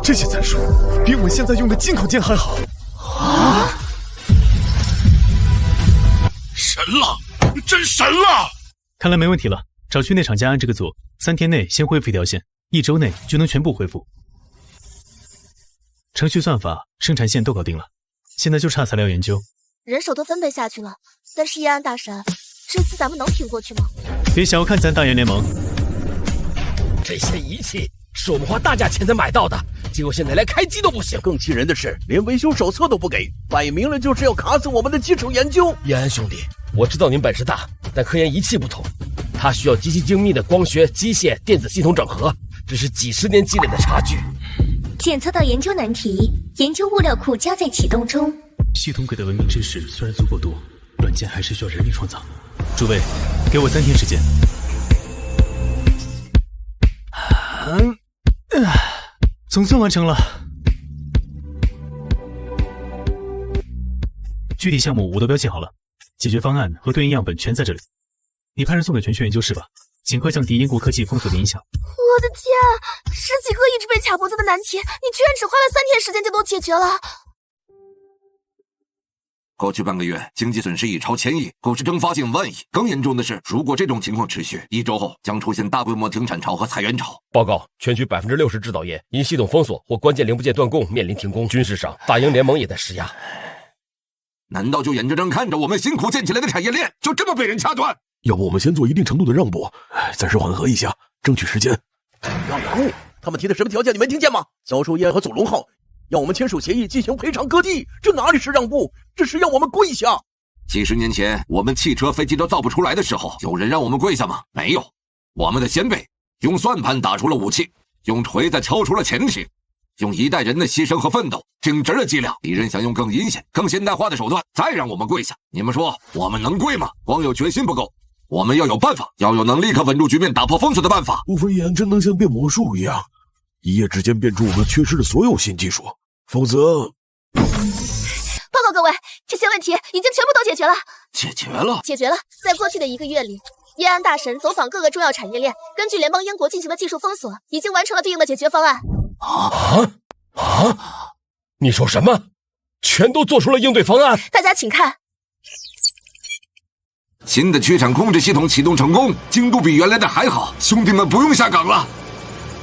這些參數比我們現在用的進口件還好啊！神了，真神了！看來沒問題了，找区內廠家按這個做，3天內先恢復一條線，1周內就能全部恢復。程序、算法、生產線都搞定了，現在就差材料研究。人手都分配下去了，但是叶安大神，這次咱們能挺過去嗎？別小看咱大研聯盟，這些儀器是我們花大價錢才買到的，結果現在連開機都不行。更氣人的是，連維修手冊都不給，擺明了就是要卡死我們的基礎研究。葉安兄弟，我知道您本事大，但科研儀器不同，它需要極其精密的光學、機械、電子系統整合，這是幾十年積累的差距。檢測到研究難題，研究物料庫將在啟動中。系統給的文明知識雖然足夠多，軟件還是需要人力創造。諸位，給我3天時間。總算完成了。具體項目我都標記好了，解決方案和對應樣本全在這裡。你派人送給全區研究室吧，盡快降低英國科技封鎖的影響。我的天，10幾個一直被卡脖子的難題，你居然只花了3天時間就都解決了。過去半個月，經濟損失已超1000億，股市蒸發近萬億。更嚴重的是，如果這種情況持續，1周後將出現大規模停產潮和裁員潮。報告，全區60%制造業因系統封鎖或關鍵零部件斷供面臨停工。軍事上，大英聯盟也在施壓。難道就眼睜睜看着我們辛苦建起來的產業鏈就這麼被人掐斷？要不我們先做一定程度的讓步，暫時緩和一下，爭取時間。讓步？他們提的什麼條件你沒聽見嗎？銷售業和祖龍號要我們簽署協議進行賠償割地，這哪裡是讓步，這是要我們跪下。幾十年前，我們汽車、飛機都造不出來的時候，有人讓我們跪下嗎？沒有。我們的先輩用算盤打出了武器，用錘子敲出了潛艇，用一代人的犧牲和奮鬥挺直了脊梁。敌人想用更陰險、更現代化的手段再讓我們跪下，你們說我們能跪嗎？光有決心不夠，我們要有辦法，要有能立刻穩住局面、打破封锁的辦法。除非叶安真能像变魔術一樣，一夜之間變出我們缺失的所有新技術，否則……報告各位，這些問題已經全部都解決了。解決了？解決了。在過去的1個月裡，葉安大神走訪各個重要產業鏈，根據聯邦英國進行了技術封鎖，已經完成了對應的解決方案。你說什麼？全都做出了應對方案？大家請看。新的區產控制系統啟動成功，精度比原來的還好，兄弟們不用下崗了。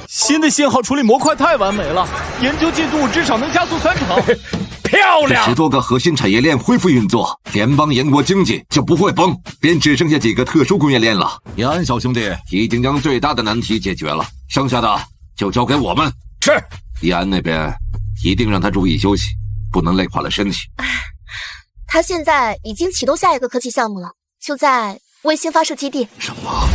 新的信號處理模塊太完美了，研究進度至少能加速3成。漂亮！10多個核心產業鏈恢復運作，聯邦英國經濟就不會崩，便只剩下幾個特殊工業鏈了。葉安小兄弟已經將最大的難題解決了，剩下的就交給我們。是。葉安那邊一定讓他注意休息，不能累垮了身體。他現在已經啟動下一個科技項目了，就在衛星發射基地。什麼？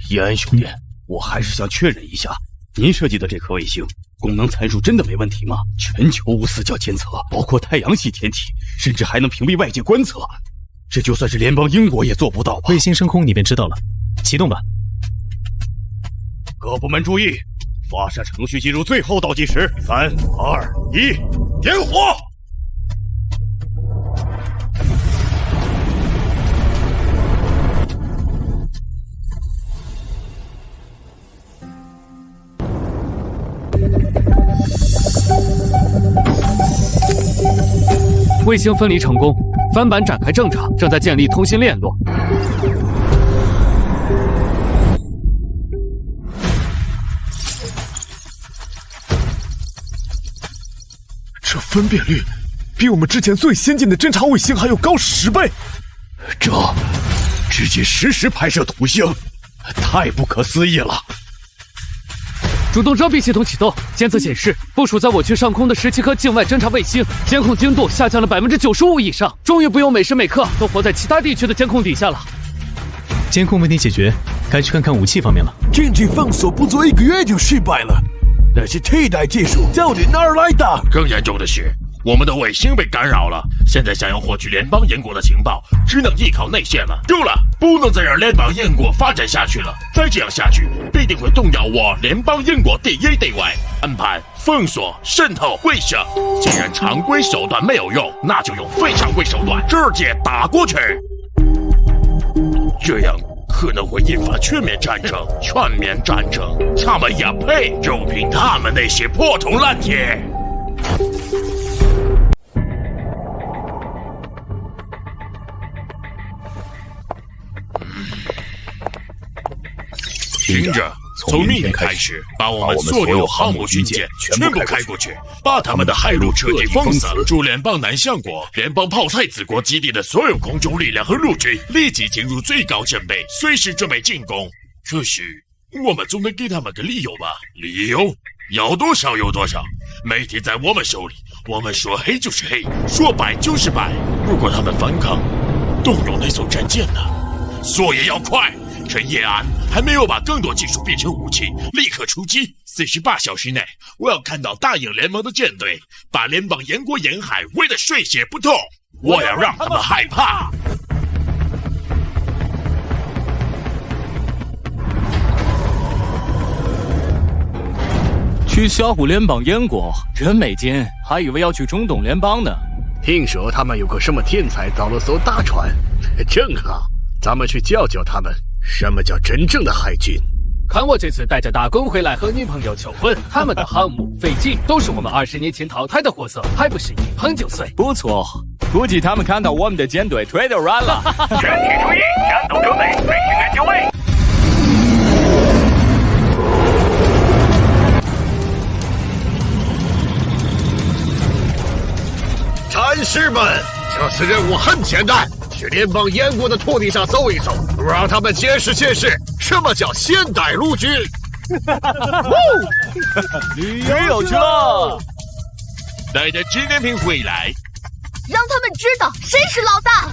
葉安兄弟，我還是想確認一下，您設計的這顆衛星功能參數真的沒問題嗎？全球無死角監測，包括太陽系天體，甚至還能屏蔽外界觀測，這就算是聯邦英國也做不到吧？衛星升空你便知道了，啟動吧。各部門注意，發射程序進入最後倒計時，3、2、1，點火！衛星分離成功，帆板展開正常，正在建立通信鏈路。这分辨率比我们之前最先进的侦察卫星还要高10倍，这直接实时拍摄图像，太不可思议了！主动遮蔽系统启动，监测显示，部署在我区上空的17颗境外侦察卫星监控精度下降了95%以上，终于不用每时每刻都活在其他地区的监控底下了。监控問題解決，該去看看武器方面了。禁止封鎖不足1個月就失敗了，那些替代技術到底哪兒來的？更嚴重的是，我們的衛星被干擾了，現在想要獲取聯邦燕國的情報，只能依靠內線了。夠了，不能再讓聯邦燕國發展下去了，再這樣下去，必定會動搖我聯邦燕國第一地位。安排、封鎖、滲透、威懾，既然常規手段沒有用，那就用非常規手段直接打過去。這樣可能會引發全面戰爭。全面戰爭，他們也配？就憑他們那些破銅爛鐵。聽着，從明天開始，把我們所有航母軍艦全部開過去，把他們的海路徹底封死。駐聯邦南向國、聯邦炮台子國基地的所有空中力量和陸軍立即進入最高陣備，隨時準備進攻。可是，我們總得給他們個理由吧？理由？要多少有多少。媒體在我們手裡，我們說黑就是黑，說白就是白。如果他們反抗，動用那艘戰艦呢？所以要快。趁葉安還沒有把更多技術變成武器，立刻出擊。48小時內，我要看到大英聯盟的艦隊把聯邦燕國沿海圍得水泄不通。我要讓他們害怕。去嚇唬聯邦燕國，真沒勁，還以為要去中東聯邦呢。聽說他們有個什麼天才造了艘大船，正好，咱們去教教他們。什麼叫真正的海軍？看我這次帶着大公回來和女朋友求婚，他們的航母、飛機都是我們20年前淘汰的貨色，還不是一碰就碎。不錯，估計他們看到我們的艦隊腿都軟了。全體注意，戰鬥準備，飛行員就位。戰士們，這次任務很簡單。去聯邦燕國的土地上走一走，讓他們見識見識什麼叫現代陸軍。旅遊去了，帶着紀念品回來，讓他們知道誰是老大。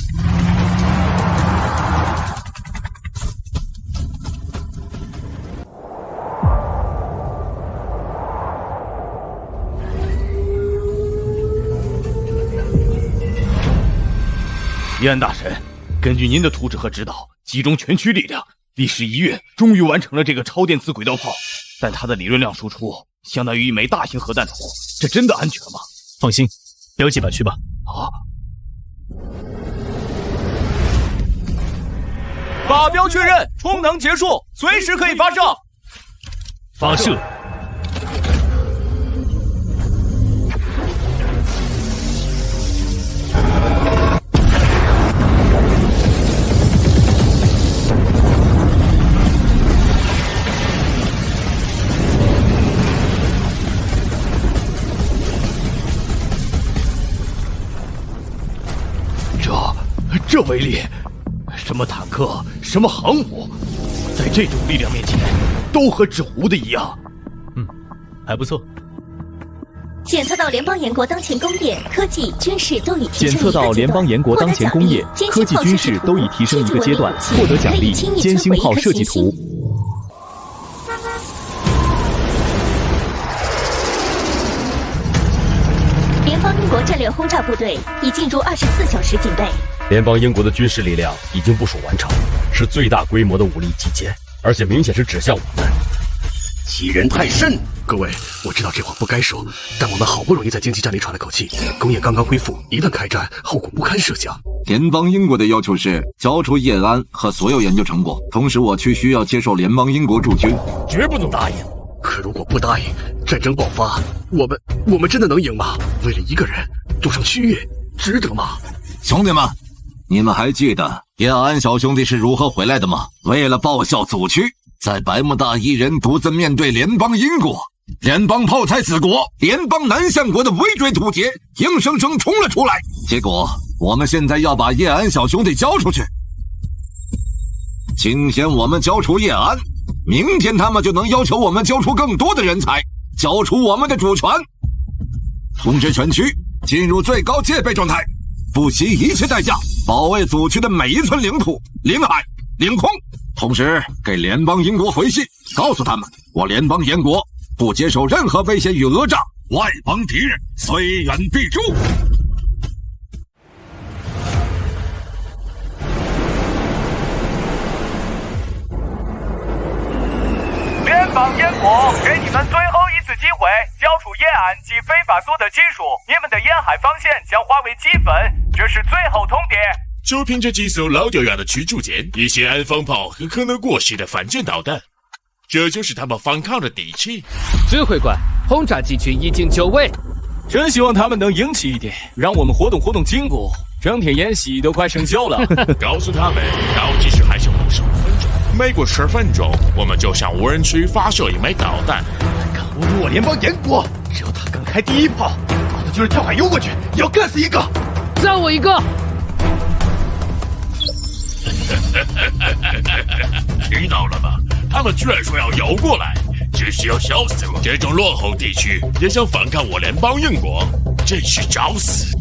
叶安大神，根據您的圖紙和指導，集中全區力量，歷時1月，終於完成了這個超電子軌道炮。但它的理論量輸出相當於一枚大型核彈頭，這真的安全嗎？放心，標記靶區吧。啊！靶標確認，充能結束，隨時可以發射。發射。這威力，什麼坦克，什麼航母，在這種力量面前，都和紙糊的一樣。還不錯。檢測到聯邦燕國當前工業、科技、軍事都已提升。檢測到聯邦燕國當前工業、科技、軍事都已提升一個階段，獲得獎勵：艱星號設計圖。聯邦英國戰略轟炸部隊已進入24小時警備。聯邦英國的軍事力量已經部署完成，是最大規模的武力集結，而且明顯是指向我們。欺人太甚！各位，我知道這話不該說，但我們好不容易在經濟戰裡喘了口氣，工業剛剛恢復，一旦開戰，後果不堪設想。聯邦英國的要求是交出葉安和所有研究成果，同時我區需要接受聯邦英國駐軍，絕不能答應。可如果不答應，戰爭爆發，我們真的能贏嗎？為了一個人賭上區域，值得嗎？兄弟們，你們還記得葉安小兄弟是如何回來的嗎？為了報效祖區，在百慕大一人獨自面對聯邦英國，聯邦炮台子國，聯邦南向國的圍追堵截，硬生生衝了出来。結果我們現在要把葉安小兄弟交出去。今天我們交出葉安，明天他们就能要求我们交出更多的人才，交出我们的主权，通知全区进入最高戒备状態，不惜一切代價保衛祖區的每一寸領土、領海、領空。同時給聯邦英國回信，告訴他們我聯邦燕國不接受任何威脅與訛詐，外邦敵人雖遠必誅。聯邦燕國給你們最後一次機會，交出葉安及非法所得技術，你們的沿海防線將化為齑粉，這是最後通牒。就憑這幾艘老掉牙的驅逐艦、一些安防炮和可能過時的反艦導彈，這就是他們反抗的底氣。指揮官，轟炸機群已經就位，真希望他們能贏氣一點，讓我們活動活動筋骨。整天演習都快生鏽了。告訴他們，倒計時還剩15分鐘，每過10分鐘，我們就向無人區發射一枚導彈。敢侮辱我聯邦燕國！只要他敢開第一炮，老子就是跳海游過去，也要幹死一個。再我一個！聽到了嗎？他們居然說要游過來，真是要笑死我！這種落後地區也想反抗我聯邦英國，真是找死！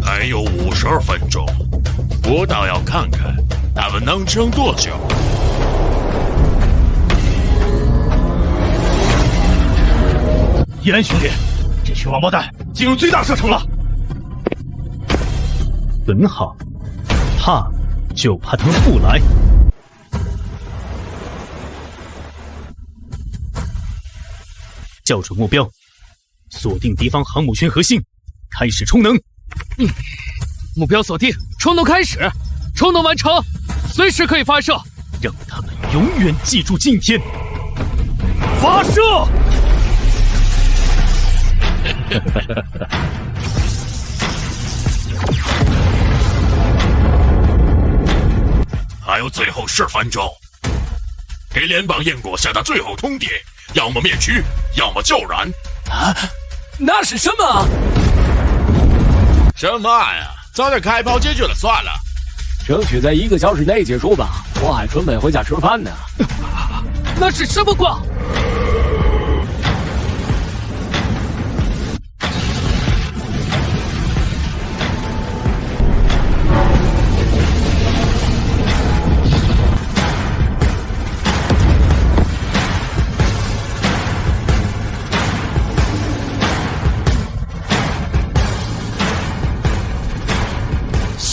還有52分鐘，我倒要看看他們能撐多久。葉安兄弟，這群王八蛋進入最大射程了。很好，怕就怕他們不來。校準目標，鎖定敵方航母群核心，開始充能。目標鎖定，充能開始，充能完成，隨時可以發射，讓他們永遠記住今天。發射！還有最後10分鐘，給聯邦燕國下達最後通牒，要麼滅區，要麼救援。啊，那是什麼？什麼呀？早點開炮解決了算了。爭取在1個小時內結束吧，我還準備回家吃飯呢。那是什麼光？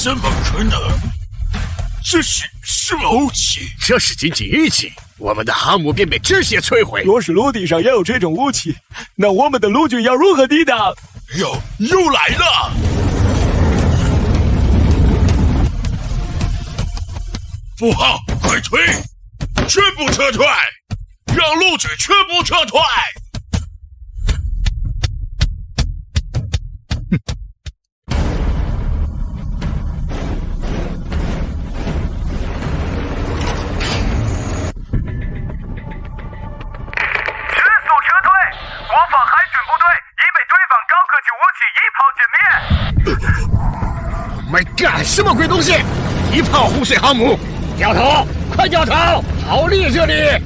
怎麼可能？這是什麼武器？這是僅僅運氣，我們的航母便被直接摧毀。若是陸地上也有這種武器，那我們的陸軍要如何抵擋？又來了！不好，快退！全部撤退！讓陸軍全部撤退！国防海軍部隊已被對方高科技武器一炮殲滅。My God！ 什麼鬼東西？一炮轟碎航母！掉頭！快掉頭！逃離這裡！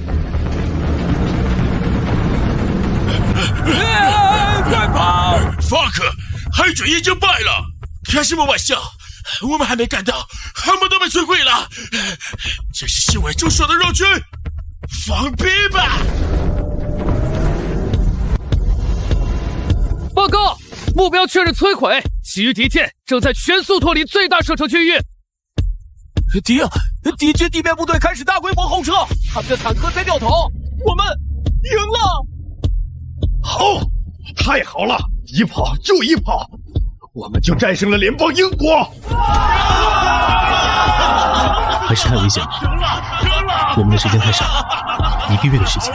快跑！法克，海軍已經敗了！開什麼玩笑？我們還沒趕到，航母都被摧毀了！這是心為中傷的肉軍！放屁吧！報告，目標確認摧毀，其餘敵艦正在全速脫離最大射程區域。敵軍地面部隊開始大規模後撤，他們的坦克在掉頭，我們贏了！好，太好了，一炮就一炮，我們就戰勝了聯邦英國。還是太危險了，我們的時間太少，1個月的時間。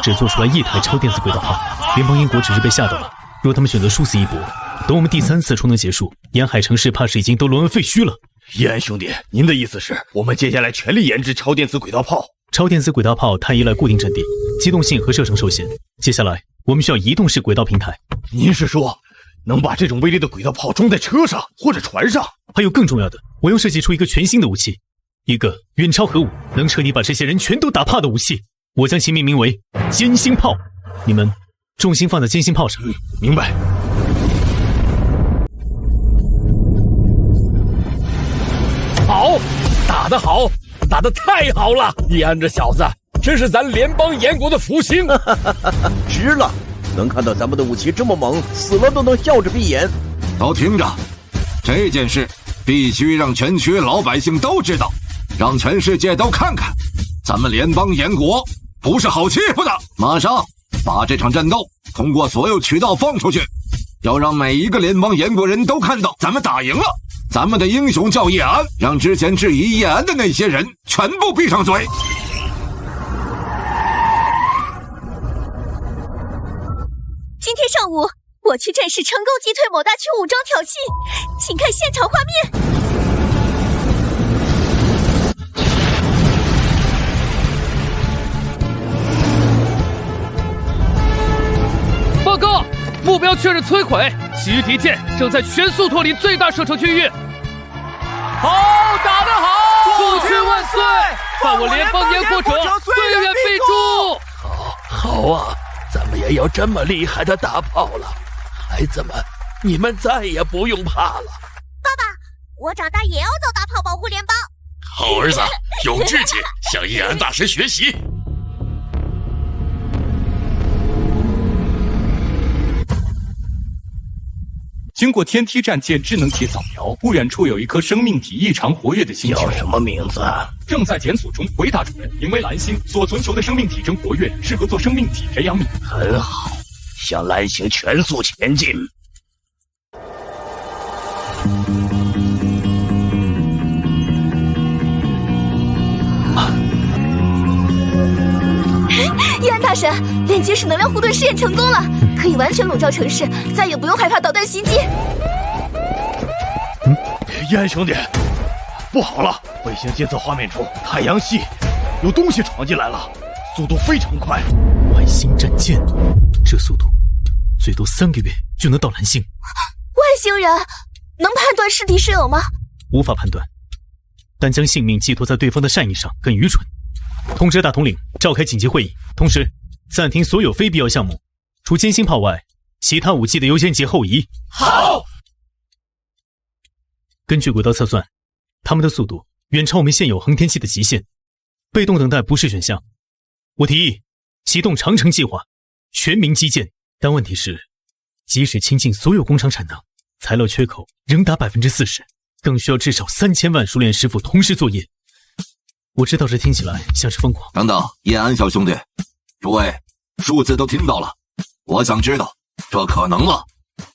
只做出来1台超電子軌道炮。聯邦燕國只是被嚇到了。若他們選擇殊死一搏，等我們第3次充能結束，沿海城市怕是已經都淪為廢墟了。葉安兄弟，您的意思是我們接下來全力研制超電子軌道炮？超電子軌道炮太依賴固定陣地，機動性和射程受限。接下來我們需要移動式軌道平台。您是說能把這種威力的軌道炮裝在車上或者船上？還有更重要的，我要設計出一個全新的武器，一個遠超核武，能徹底把這些人全都打怕的武器。我將其命名為堅星炮。你們重心放在堅星炮上。明白。好，打得好，打得太好了！叶安这小子真是咱聯邦燕國的福星。值了，能看到咱們的武器這麼猛，死了都能笑着閉眼。都聽着，這件事必須讓全區老百姓都知道，讓全世界都看看，咱們聯邦燕國不是好欺負的。馬上把這場戰鬥通過所有渠道放出去，要讓每一個聯邦燕國人都看到咱們打贏了。咱們的英雄叫葉安，讓之前質疑葉安的那些人全部閉上嘴。今天上午，我去陣勢成功擊退某大區武裝挑釁，請看現場畫面。報告，目標確認摧毀，其餘敵艦正在全速脫離最大射程區域。好，打得好！父親萬歲！犯我聯邦燕國者，雖遠必誅。好啊，咱們也有這麼厲害的大炮了，孩子們，你們再也不用怕了。爸爸，我長大也要造大炮保護聯邦。好兒子，有志氣，向葉安大師學習。經過天梯戰艦智能體掃描，不遠處有一顆生命體異常活躍的星球。叫什麼名字？正在檢索中。回答主人，名為藍星，所存求的生命體正活躍，適合做生命體培養皿。很好，向藍星全速前進。叶安大神，链接式能量護盾試驗成功了，可以完全籠罩城市，再也不用害怕導彈襲擊。葉安兄弟，不好了！衛星監測畫面中，太陽系有東西闖進來了，速度非常快。外星戰艦，這速度最多3個月就能到藍星。外星人能判斷是敵是友嗎？無法判斷，但將性命寄託在對方的善意上更愚蠢。通知大統領召開緊急會議，同時暫停所有非必要項目，除堅星炮外，其他武器的優先級後移。好。根據軌道測算，他們的速度遠超我們現有橫天器的極限，被動等待不是選項。我提議啟動長城計劃，全民基建。但問題是，即使傾盡所有工廠產能，材料缺口仍達40%，更需要至少3000萬熟練師傅同時作業。我知道這聽起來像是瘋狂。等等，葉安小兄弟，諸位數字都聽到了，我想知道這可能嗎？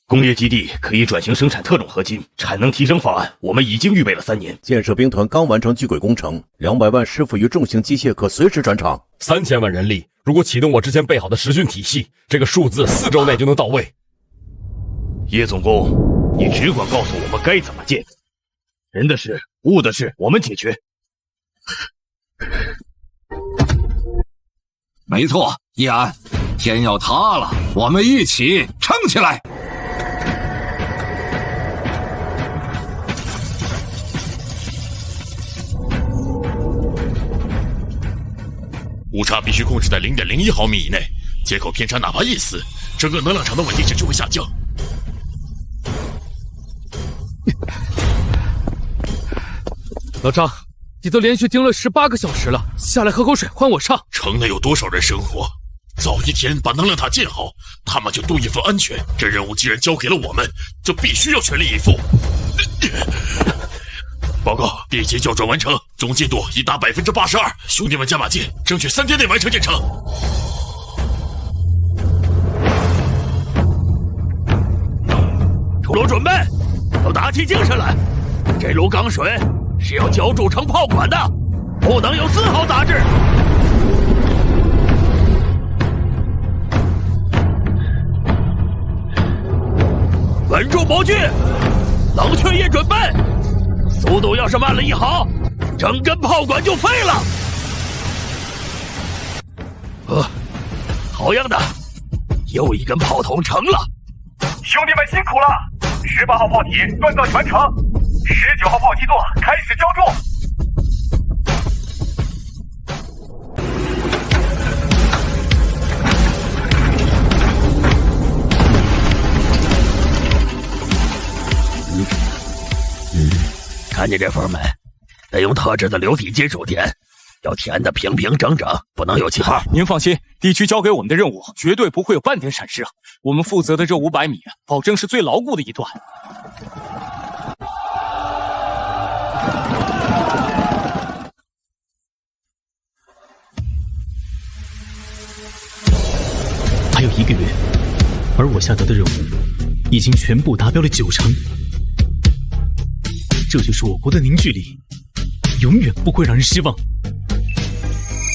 工業基地可以轉型生產特種合金，產能提升方案我們已經預備了3年。建設兵團剛完成巨軌工程，200萬師傅與重型機械可隨時轉場。3000萬人力，如果啟動我之前備好的實訓體系，這個數字4周內就能到位。葉總工，你只管告訴我們該怎麼建，人的事、物的事我們解決。沒錯，葉安，天要塌了，我們一起撐起來。誤差必須控制在0.01毫米以內，接口偏差哪怕1絲，整個能量場的穩定值就會下降。老張，你都連續盯了18個小時了，下來喝口水，換我上。城內有多少人生活？早一天把能量塔建好，他們就多一份安全。這任務既然交給了我們，就必須要全力以赴。報告，地基校準完成，總進度已達82%。兄弟們加把勁，爭取3天內完成建成。出爐準備，都打起精神來。這爐鋼水是要澆築成炮管的，不能有絲毫雜質。宝具，冷却液准备。速度要是慢了一毫，整根炮管就废了。好样的，又一根炮筒成了。兄弟们辛苦了！18号炮体锻造完成，19号炮击座开始浇筑。看见这缝没？得用特制的流体金属填，要填得平平整整，不能有气泡。您放心，地区交给我们的任务绝对不会有半点闪失啊！我们负责的这500米，保证是最牢固的一段。还有1个月，而我下达的任务已经全部达标了90%。这就是我国的凝聚力，永远不会让人失望。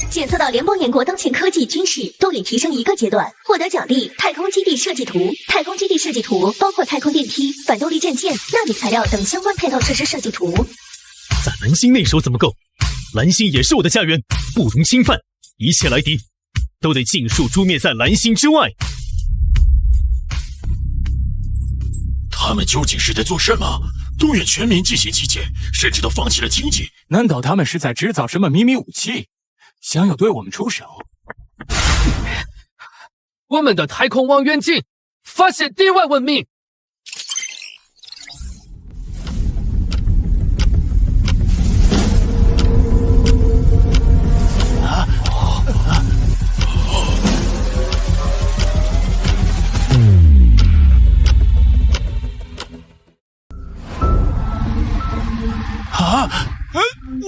检测到联邦研国当前科技、军事都已提升1个阶段，获得獎勵太空基地設計圖。太空基地設計圖包括太空電梯、反動力戰艦、納米材料等相關配套設施設計圖。在藍星內守怎麼夠？藍星也是我的家園，不容侵犯。一切來敵都得盡數誅滅在藍星之外。他們究竟是在做什麼？動員全民進行集結，甚至都放棄了經濟。難道他們是在製造什麼秘密武器，想要對我們出手？我們的太空望遠鏡發現地外文明。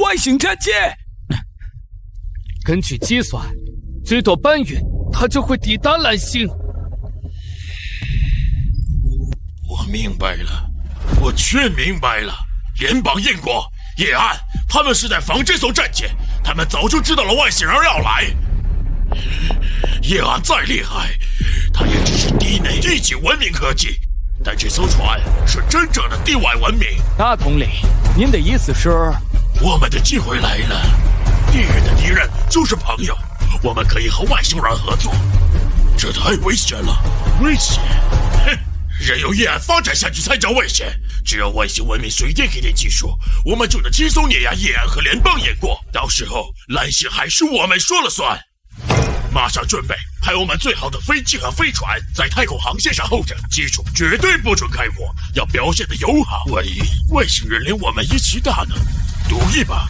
外星戰艦，根據計算，最多半月它就會抵達藍星。我明白了，我全明白了。聯邦燕國、葉安，他們是在防這艘戰艦，他們早就知道了外星人要來。葉安再厲害，他也只是地內低級文明科技。但這艘船是真正的地外文明。大統領，您的意思是？我們的機會來了，敵人的敵人就是朋友，我們可以和外星人合作。這太危險了，危險！哼，任由葉安發展下去才叫危險。只要外星文明隨便給點技術，我們就能輕鬆碾壓葉安和聯邦燕國。到時候藍星還是我們說了算。馬上準備派我們最好的飛機和飛船在太空航線上候着，記住絕對不准開火，要表現得友好。萬一外星人連我們一起打呢？賭一把。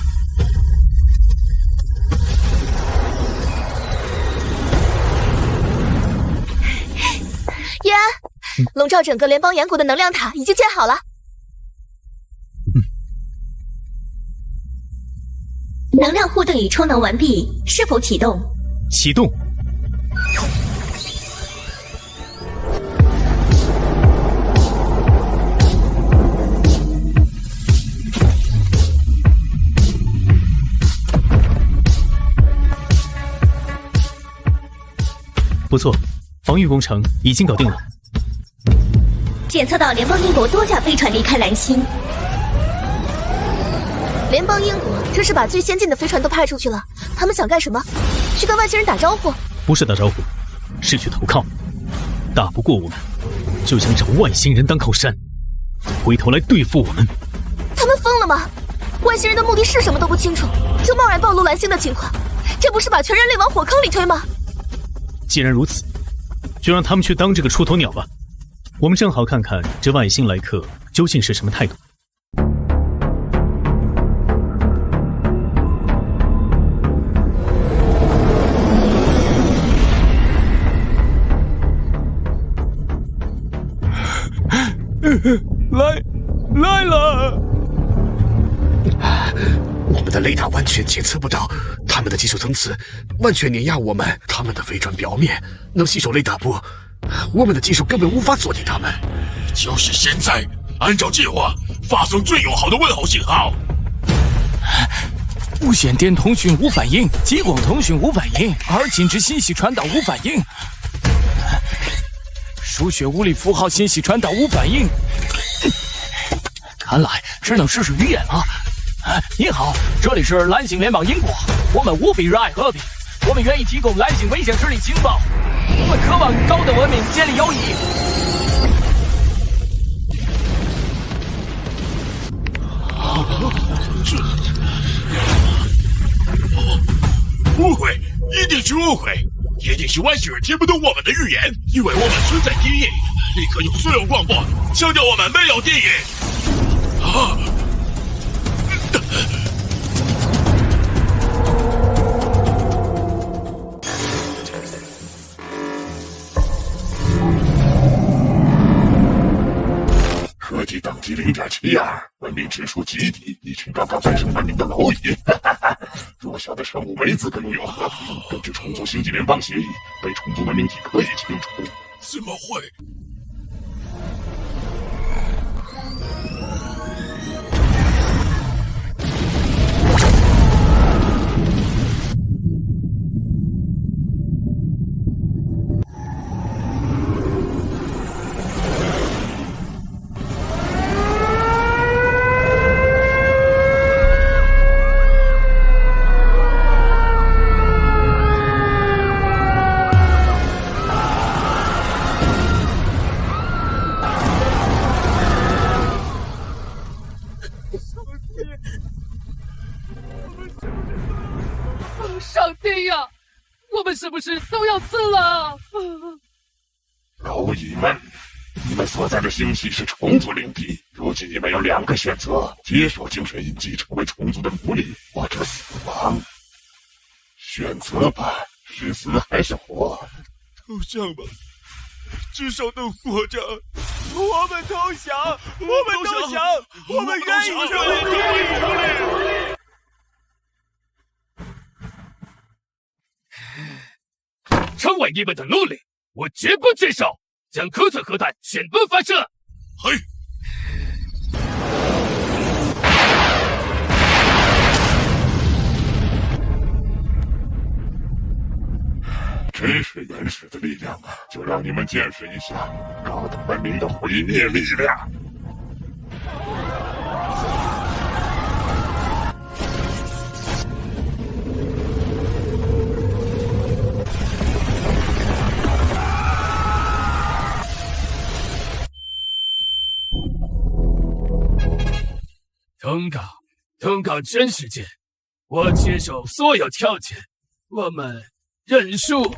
葉安，籠罩整個聯邦岩谷的能量塔已經建好了。能量護盾已充能完畢，是否啟動？啟動。不錯，防禦工程已經搞定了。檢測到聯邦英國多架飛船離開藍星。聯邦英國這是把最先進的飛船都派出去了，他們想幹什麼？去跟外星人打招呼？不是打招呼，是去投靠。打不過我們，就想找外星人當靠山，回頭來對付我們。他們瘋了嗎？外星人的目的是什麼都不清楚，就貿然暴露藍星的情況，這不是把全人類往火坑裡推嗎？既然如此，就讓他們去當這個出頭鳥吧。我們正好看看這外星來客究竟是什麼態度。來了！我們的雷達完全檢測不到他們的技術層次，完全碾壓我們。他們的飛船表面能吸收雷達波，我們的技術根本無法鎖定他們。就是現在，按照計劃發送最友好的問候信號。無線電通訊無反應，激光通訊無反應，而金質信息傳導無反應。输血物理符号信息傳導無反應，看來只能試試語言了。你好，這裡是藍星聯邦英國，我們無比熱愛和平，我們願意提供藍星危險勢力情報，我們渴望與高等文明建立友誼。誤會，一定是誤會，一定是外星人聽不懂我們的語言，以為我們存在敵意，立刻用所有廣播強調我們沒有敵意。科技等级0.72，文明直属基地，一群刚刚诞生文明的蝼蚁。弱小的生物没资格擁有和平，根據蟲族星際聯邦協議，被蟲族文明體可以清除。怎麼會？上帝呀，我們是不是都要死了？蝼蟻們，你們所在的星系是蟲族領地，如今你們有2個選擇：接受精神印記，成為蟲族的奴隸，或者死亡。選擇吧，是死還是活？投降吧，至少能活着。我們投降，我們投降，我們願意勝利。成為你們的奴隸，我絕不接受。將可測核彈全部發射。嘿，真是原始的力量啊！就讓你們見識一下高等文明的毀滅力量。通告全世界，我接受所有條件，我們認輸。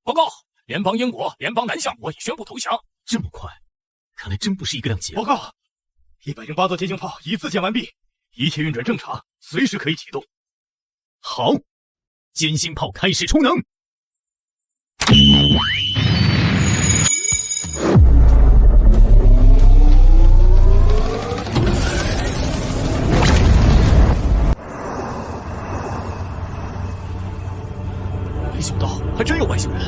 報告，聯邦英國、聯邦南向，我已宣布投降。這麼快，看來真不是一個量級。報告，108座監星炮已自建完畢，一切運轉正常，隨時可以啟動。好，監星炮開始充能。没想到还真有外星人，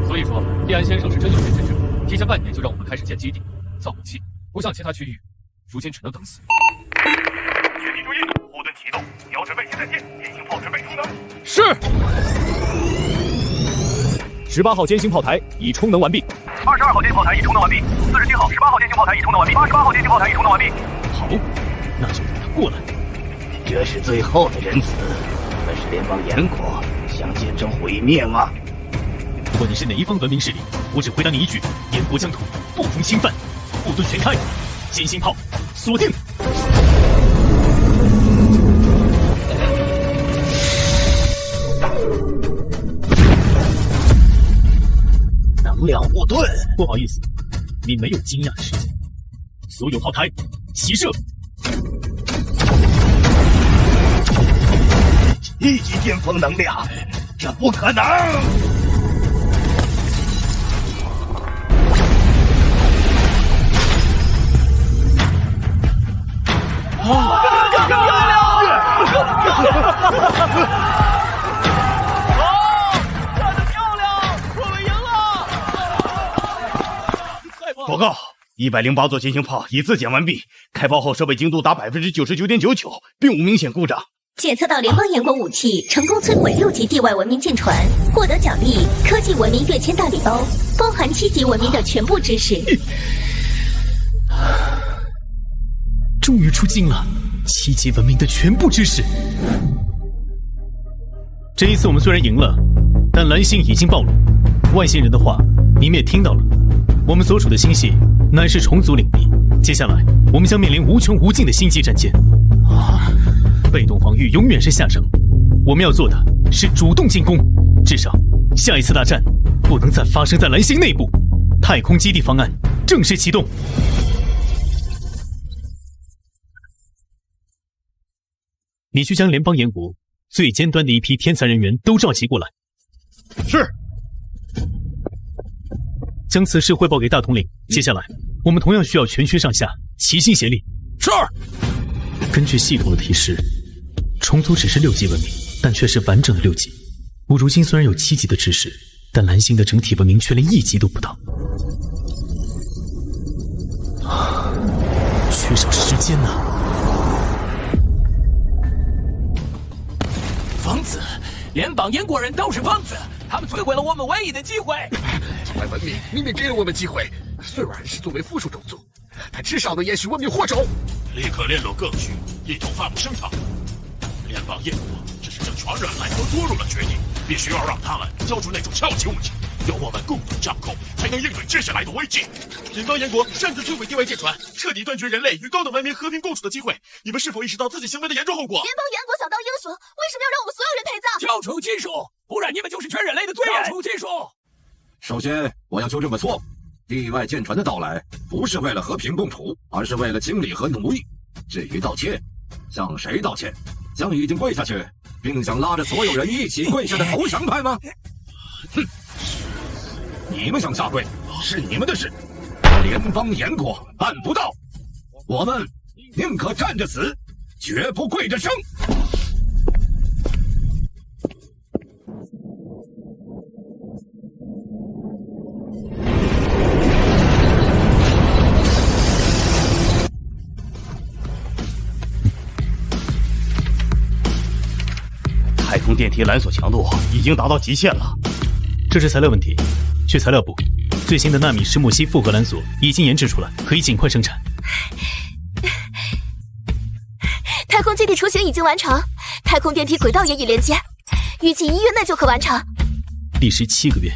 所以说利安先生是真有先见之明，提前半年就让我们開始建基地造武器，不像其他區域，如今只能等死。全體注意，後盾啟動，瞄準衛星在線，監星炮準備充能。是。18號監星炮台已充能完畢。22號監星炮台已充能完畢。47號、18號監星炮台已充能完畢。88號監星炮台已充能完畢。好，那就讓他過來。這是最後的仁慈，你們是聯邦炎國，想見證毀滅嗎？不管你是哪一方文明勢力，我只回答你一句：炎國疆土不容侵犯。後盾全開，監星炮鎖定。能量護盾，不好意思，你沒有驚訝的時間。所有炮台齊射。1級巔峰能量，這不可能！更漂亮！打得漂亮，我們贏了！報告，108座監星炮已自建完畢，開炮後設備精度達99.99%，並無明顯故障。檢測到聯邦炎國武器，成功摧毀6級地外文明艦船，獲得獎勵科技文明躍遷大禮包，包含7級文明的全部知識。終於出境了，7級文明的全部知識。這一次我們雖然贏了，但藍星已經暴露。外星人的話，你們也聽到了。我們所處的星系乃是蟲族領地，接下來我們將面臨無窮無盡的星際戰艦。被動防禦永遠是下乘，我們要做的是主動進攻，至少下一次大戰不能再發生在藍星內部。太空基地方案正式啟動。你去將聯邦炎國最尖端的一批天才人員都召集過來。是。將此事匯報給大統領。接下來，我們同樣需要全區上下齊心協力。是。根據系統的提示，蟲族只是6級文明，但卻是完整的6級。我如今雖然有7級的知識，但藍星的整體文明卻連1級都不到。缺少時間啊！瘋子，聯邦炎國人都是瘋子，他們摧毀了我們唯一的機會。地外文明明明給了我們機會，雖然是作為附屬種族，但至少能延續文明火種。立刻聯絡各區，一同發布聲討。聯邦炎國只是這船人來和做入了決定，必須要讓他們交出那種超級武器，由我們共同掌控，才能應對接下來的危機。聯邦炎國擅自摧毀地外艦船，徹底斷絕人類與高等文明和平共處的機會。你們是否意識到自己行為的嚴重後果？聯邦炎國想當英雄，為什麼要讓我們所有人陪葬？交出技術，不然你們就是全人類的罪人！交出技術。首先，我要纠正个錯誤。地外艦船的到來不是為了和平共處，而是為了清理和奴役。至於道歉，向誰道歉？向已經跪下去，並想拉着所有人一起跪下的投降派嗎？哼！你們想下跪是你們的事，聯邦炎國辦不到。我們寧可站着死，絕不跪着生。太空電梯攔鎖強度已經達到極限了。這是材料問題，去材料部。最新的納米石墨烯複合攔鎖已經研製出來，可以盡快生產。太空基地雛形已經完成，太空電梯軌道也已連接，預計1月內就可完成。歷時7個月，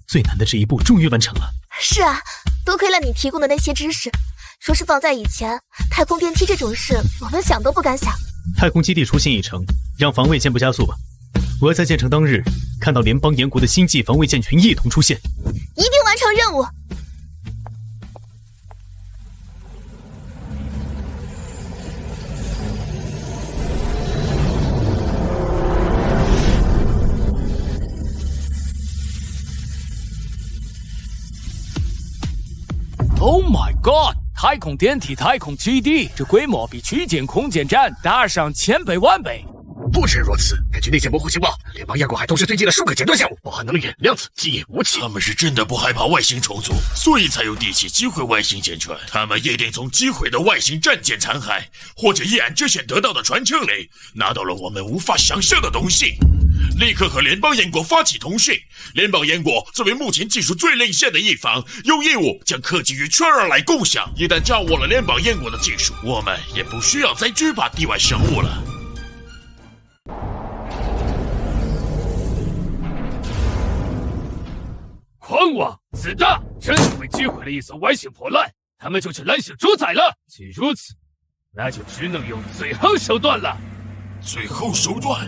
最難的這一步終於完成了。是啊，多虧了你提供的那些知識。說是放在以前，太空電梯這種事我們想都不敢想。太空基地雛形已成，讓防衛艦部加速吧。我要在建成當日看到聯邦炎國的星際防衛艦群一同出現，一定完成任務。Oh my god！ 太空電梯、太空基地，這規模比區間空間站大上千倍萬倍。不止如此，根據內線模糊情報，聯邦炎國還同時推進了數個尖端項目，包含能源、量子、基業、武器。他們是真的不害怕外星蟲族，所以才有力氣擊毀外星艦船。他們一定從擊毀的外星戰艦殘骸或者夜暗之前得到的傳承裡，拿到了我們無法想象的東西。立刻和聯邦炎國發起通訊。聯邦炎國作為目前技術最領先的一方，有義務將科技與全人來共享。一旦掌握了聯邦炎國的技術，我們也不需要再懼怕地外生物了。狂妄自大，真以為擊毀了一艘外星破爛，他們就是藍星主宰了。既如此，那就只能用最後手段了。最後手段，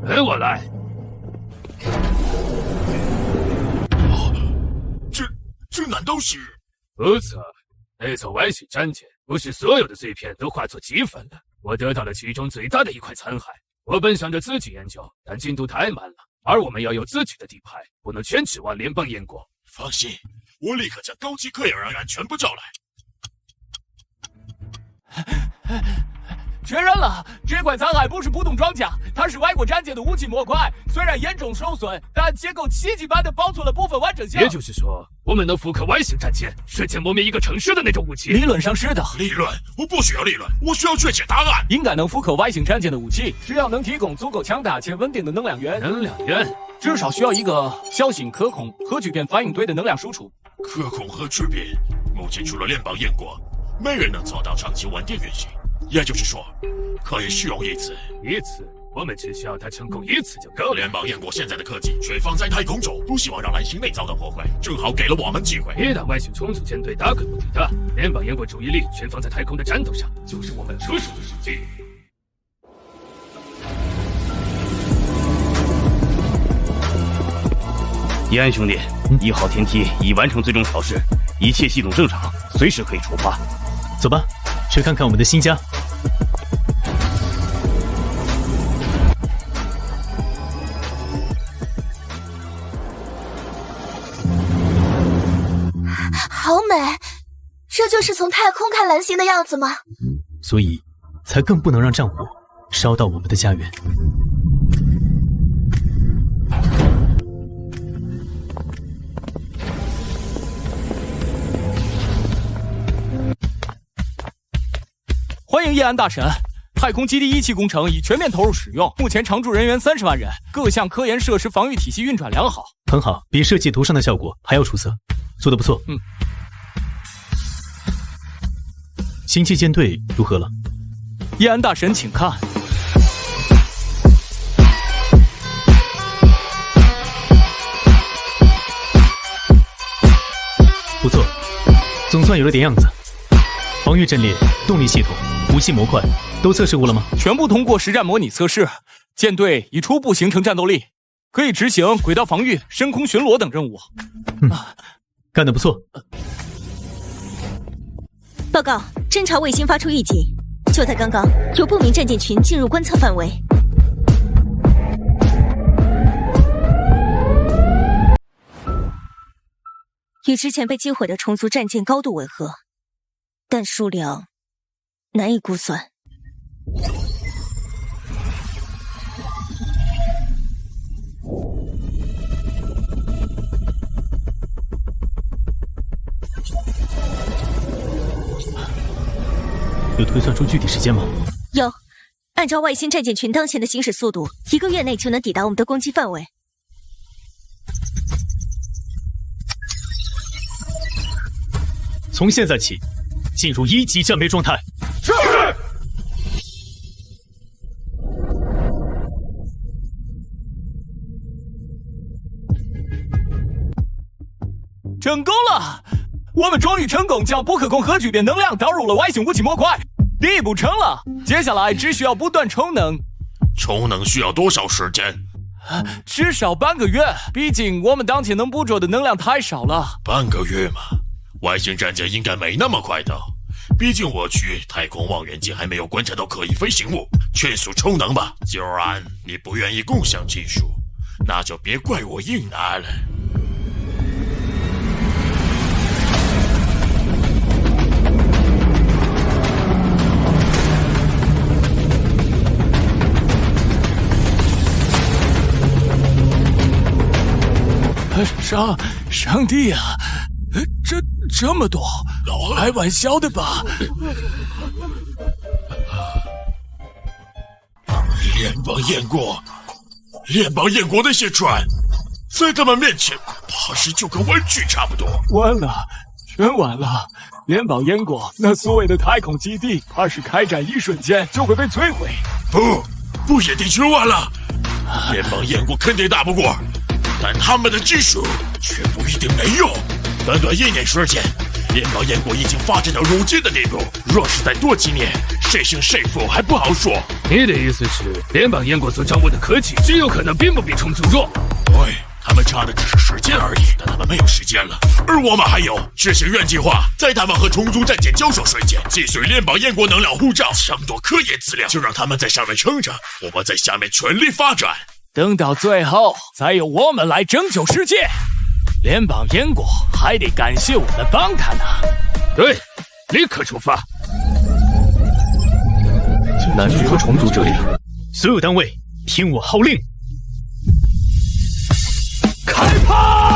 跟我來。這難道是？不錯，那艘外星戰艦不是所有的碎片都化作齑粉了。我得到了其中最大的一塊殘骸。我本想着自己研究，但進度太慢了。而我們要有自己的底牌，不能全指望聯邦炎國。放心，我立刻將高級科研人員全部招來。确認了，這塊殘骸不是普通裝甲，它是外國戰艦的武器模塊，雖然嚴重受損，但結構奇蹟般的保存了部分完整性。也就是說，我們能複刻外星戰艦，瞬間磨滅一個城市的那種武器。理論上是的。理論？我不需要理論，我需要確切答案。應該能複刻外星戰艦的武器，只要能提供足夠強大且穩定的能量源。能量源？至少需要一個小型可控核聚變反應堆的能量輸出。可控核聚變，目前除了聯邦燕國，沒人能做到長期穩定運行。也就是說，可以使用一次。我們只需要它成功一次就夠了。聯邦燕國現在的科技全放在太空中，不希望讓藍星內遭到破壞，正好給了我們機會。一旦外星重組艦隊大規模抵達，聯邦燕國注意力全放在太空的戰鬥上，就是我們特殊的時機。延安兄弟，1号天梯已完成最終调试，一切系統正常，隨時可以出發。走吧，去看看我們的新家。好美，这就是從太空看藍星的樣子嗎？所以，才更不能讓戰火燒到我們的家園。歡迎葉安大神，太空基地儀器工程已全面投入使用，目前常駐人員30萬人，各項科研設施防禦體系運轉良好。很好，比設計圖上的效果還要出色，做得不錯。星際艦隊如何了？葉安大神，請看。不錯，總算有了點樣子。防禦陣列、動力系統、武器模塊都測試過了嗎？全部通過實戰模擬測試，艦隊已初步形成戰鬥力，可以執行軌道防禦、深空巡邏等任務。幹得不錯。報告，偵察衛星發出預警，就在剛剛，有不明戰艦群進入觀測範圍。與之前被擊毀的蟲族戰艦高度吻合，但數量難以估算。有推算出具體時間嗎？有，按照外星戰艦群當前的行駛速度，1個月內就能抵達我們的攻擊範圍。從現在起，進入1級戰備狀態。是。成功了！我們終於成功將不可控核聚變能量導入了外星武器模塊，第一步成了。接下來只需要不斷充能。充能需要多少時間？至少半個月，畢竟我們當前能捕捉的能量太少了。半個月嘛，外星戰艦應該沒那麼快到。畢竟我去太空望遠鏡還沒有觀察到可疑飛行物，迅速充能吧。既然你不願意共享技術，那就別怪我硬拿了。上帝啊，這麼多，開玩笑的吧？聯邦燕國那些船，在他們面前，怕是就跟玩具差不多。完了，全完了！聯邦燕國那所謂的太空基地，怕是開戰一瞬間就會被摧毀。不一定全完了，聯邦燕國肯定打不過。但他們的技術卻不一定沒用。短短1年時間，聯邦燕國已經發展到如今的地步。若是再多幾年，誰勝誰負還不好說。你的意思是，聯邦燕國所掌握的科技極有可能並不比蟲族弱？對，他們差的只是時間而已，但他們沒有時間了。而我們還有執行原計劃，在他們和蟲族戰艦交手瞬間，擊碎聯邦燕國能量護罩，搶奪科研資料，就讓他們在上面撐着，我們在下面全力發展。等到最後，才由我們來拯救世界。聯邦燕國還得感謝我們幫他呢。對，立刻出發。南局和蟲族這裡，所有單位聽我號令，開炮！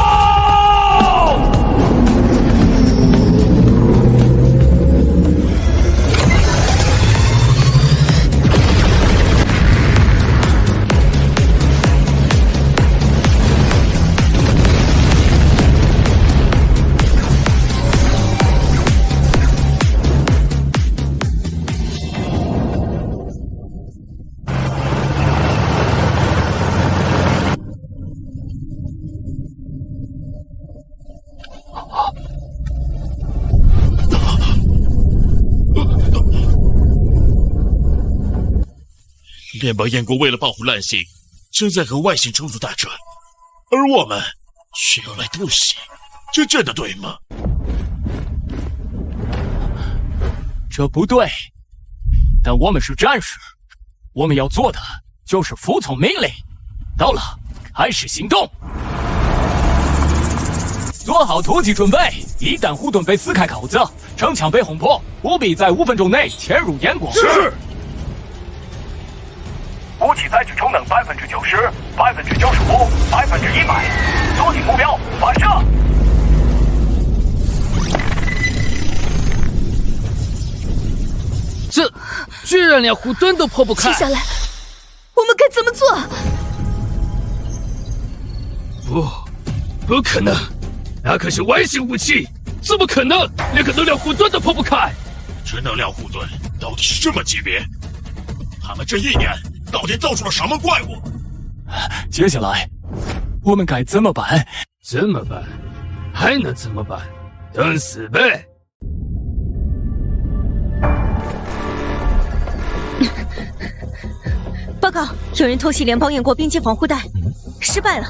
联邦燕国为了保護藍星，正在和外星蟲族大戰，而我們卻要來偷襲，這真的對嗎？這不對，但我們是戰士，我們要做的就是服從命令。到了，開始行動，做好突擊準備。一旦護盾被撕開口子，城牆被轟破，務必在5分鐘內潛入燕國。是。武器載具充能90%、95%、100%，鎖定目標，發射！這居然連護盾都破不開！接下來我們該怎麼做？不可能，那可是外星武器，怎麼可能連個能量護盾都破不開？這能量護盾到底是什麼級別？他們這1年到底造出了什麼怪物？接下來我們該怎麼辦？怎麼辦？還能怎麼辦？等死唄！報告，有人偷襲聯邦燕國邊界防護帶，失敗了。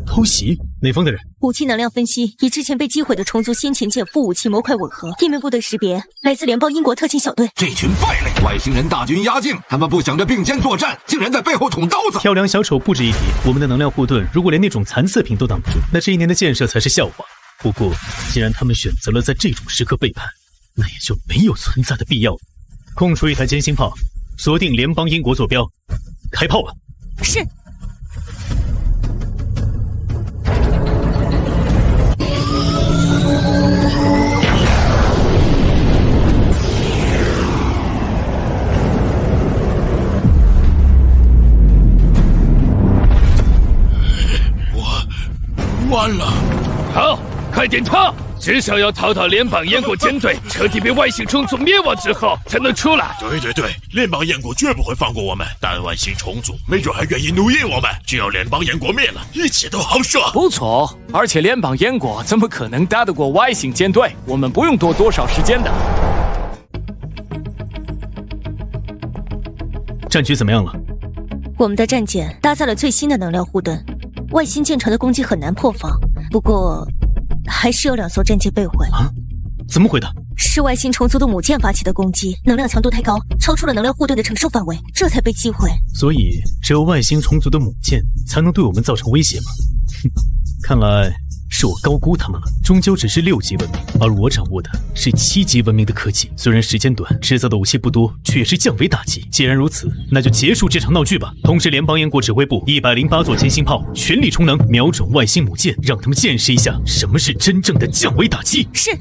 偷襲？哪方的人？武器能量分析與之前被擊毀的蟲族先前艦副武器模塊吻合，地面部隊識別來自聯邦英國特勤小隊。這群敗類，外星人大軍壓境，他們不想着並肩作戰，竟然在背後捅刀子。跳梁小丑不值一提，我們的能量護盾如果連那種殘次品都擋不住，那這1年的建設才是笑話。不過，既然他們選擇了在這種時刻背叛，那也就沒有存在的必要了。空出1台監星炮，鎖定聯邦英國坐標，開炮吧。是。完了！好，快點逃！至少要逃到聯邦燕國艦隊徹底被外星蟲族滅亡之後，才能出來。對，聯邦燕國絕不會放過我們，但外星蟲族沒準還願意奴役我們。只要聯邦燕國滅了，一切都好說。不錯，而且聯邦燕國怎麼可能打得過外星艦隊？我們不用多少時間的。戰局怎麼樣了？我們的戰艦搭載了最新的能量護盾。外星艦船的攻擊很難破防，不過還是有2艘戰艦被毀。啊？怎麼毀的？是外星蟲族的母艦發起的攻擊，能量強度太高，超出了能量護盾的承受範圍，這才被擊毀。所以只有外星蟲族的母艦才能對我們造成威脅嗎？哼，看來是我高估他們了，終究只是6級文明，而我掌握的是7級文明的科技。雖然時間短，制造的武器不多，卻也是降維打擊。既然如此，那就結束這場鬧劇吧。通知聯邦燕國指揮部，108座監星炮全力充能，瞄準外星母艦，讓他們見識一下什麼是真正的降維打擊。是。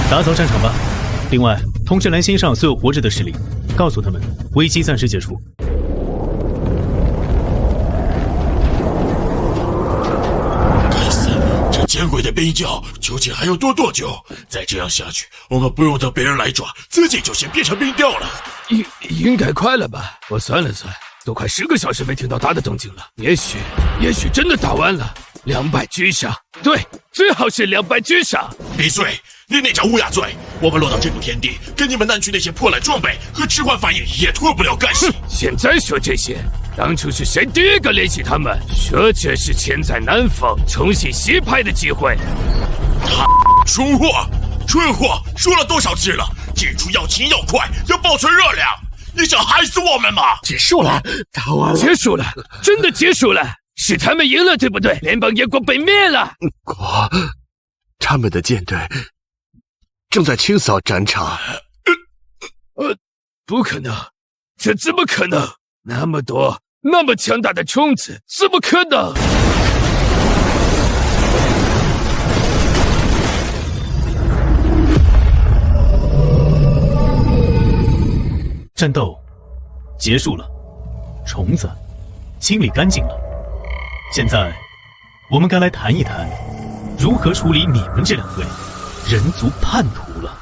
打掃戰場吧。另外，通知藍星上所有活着的勢力，告訴他們危機暫時解除。該死！這見鬼的冰窖究竟還要多久？再這樣下去，我們不用等別人來抓，自己就先變成冰窖了。應該快了吧？我算了算，都快10個小時沒聽到大的動靜了。也許真的打完了。200狙殺，對，最好是200狙殺。閉嘴！你那張烏鴉嘴！我們落到這步田地，跟你們南區那些破爛裝備和遲緩反應也脫不了干係。現在說這些，當初是誰第一個聯繫他們，說這是錢在南方重新洗牌的機會？蠢貨，蠢貨，說了多少次了？記住要勤要快，要保存熱量。你想害死我們嗎？結束了，打完了。結束了，真的結束了。是他們贏了，對不對？聯邦炎國被滅了。他們的艦隊正在清掃戰場。不可能，這怎麼可能？那麼多，那麼強大的蟲子，怎麼可能？戰鬥結束了，蟲子清理乾淨了。現在，我們該來談一談，如何處理你們這兩位人族叛徒了。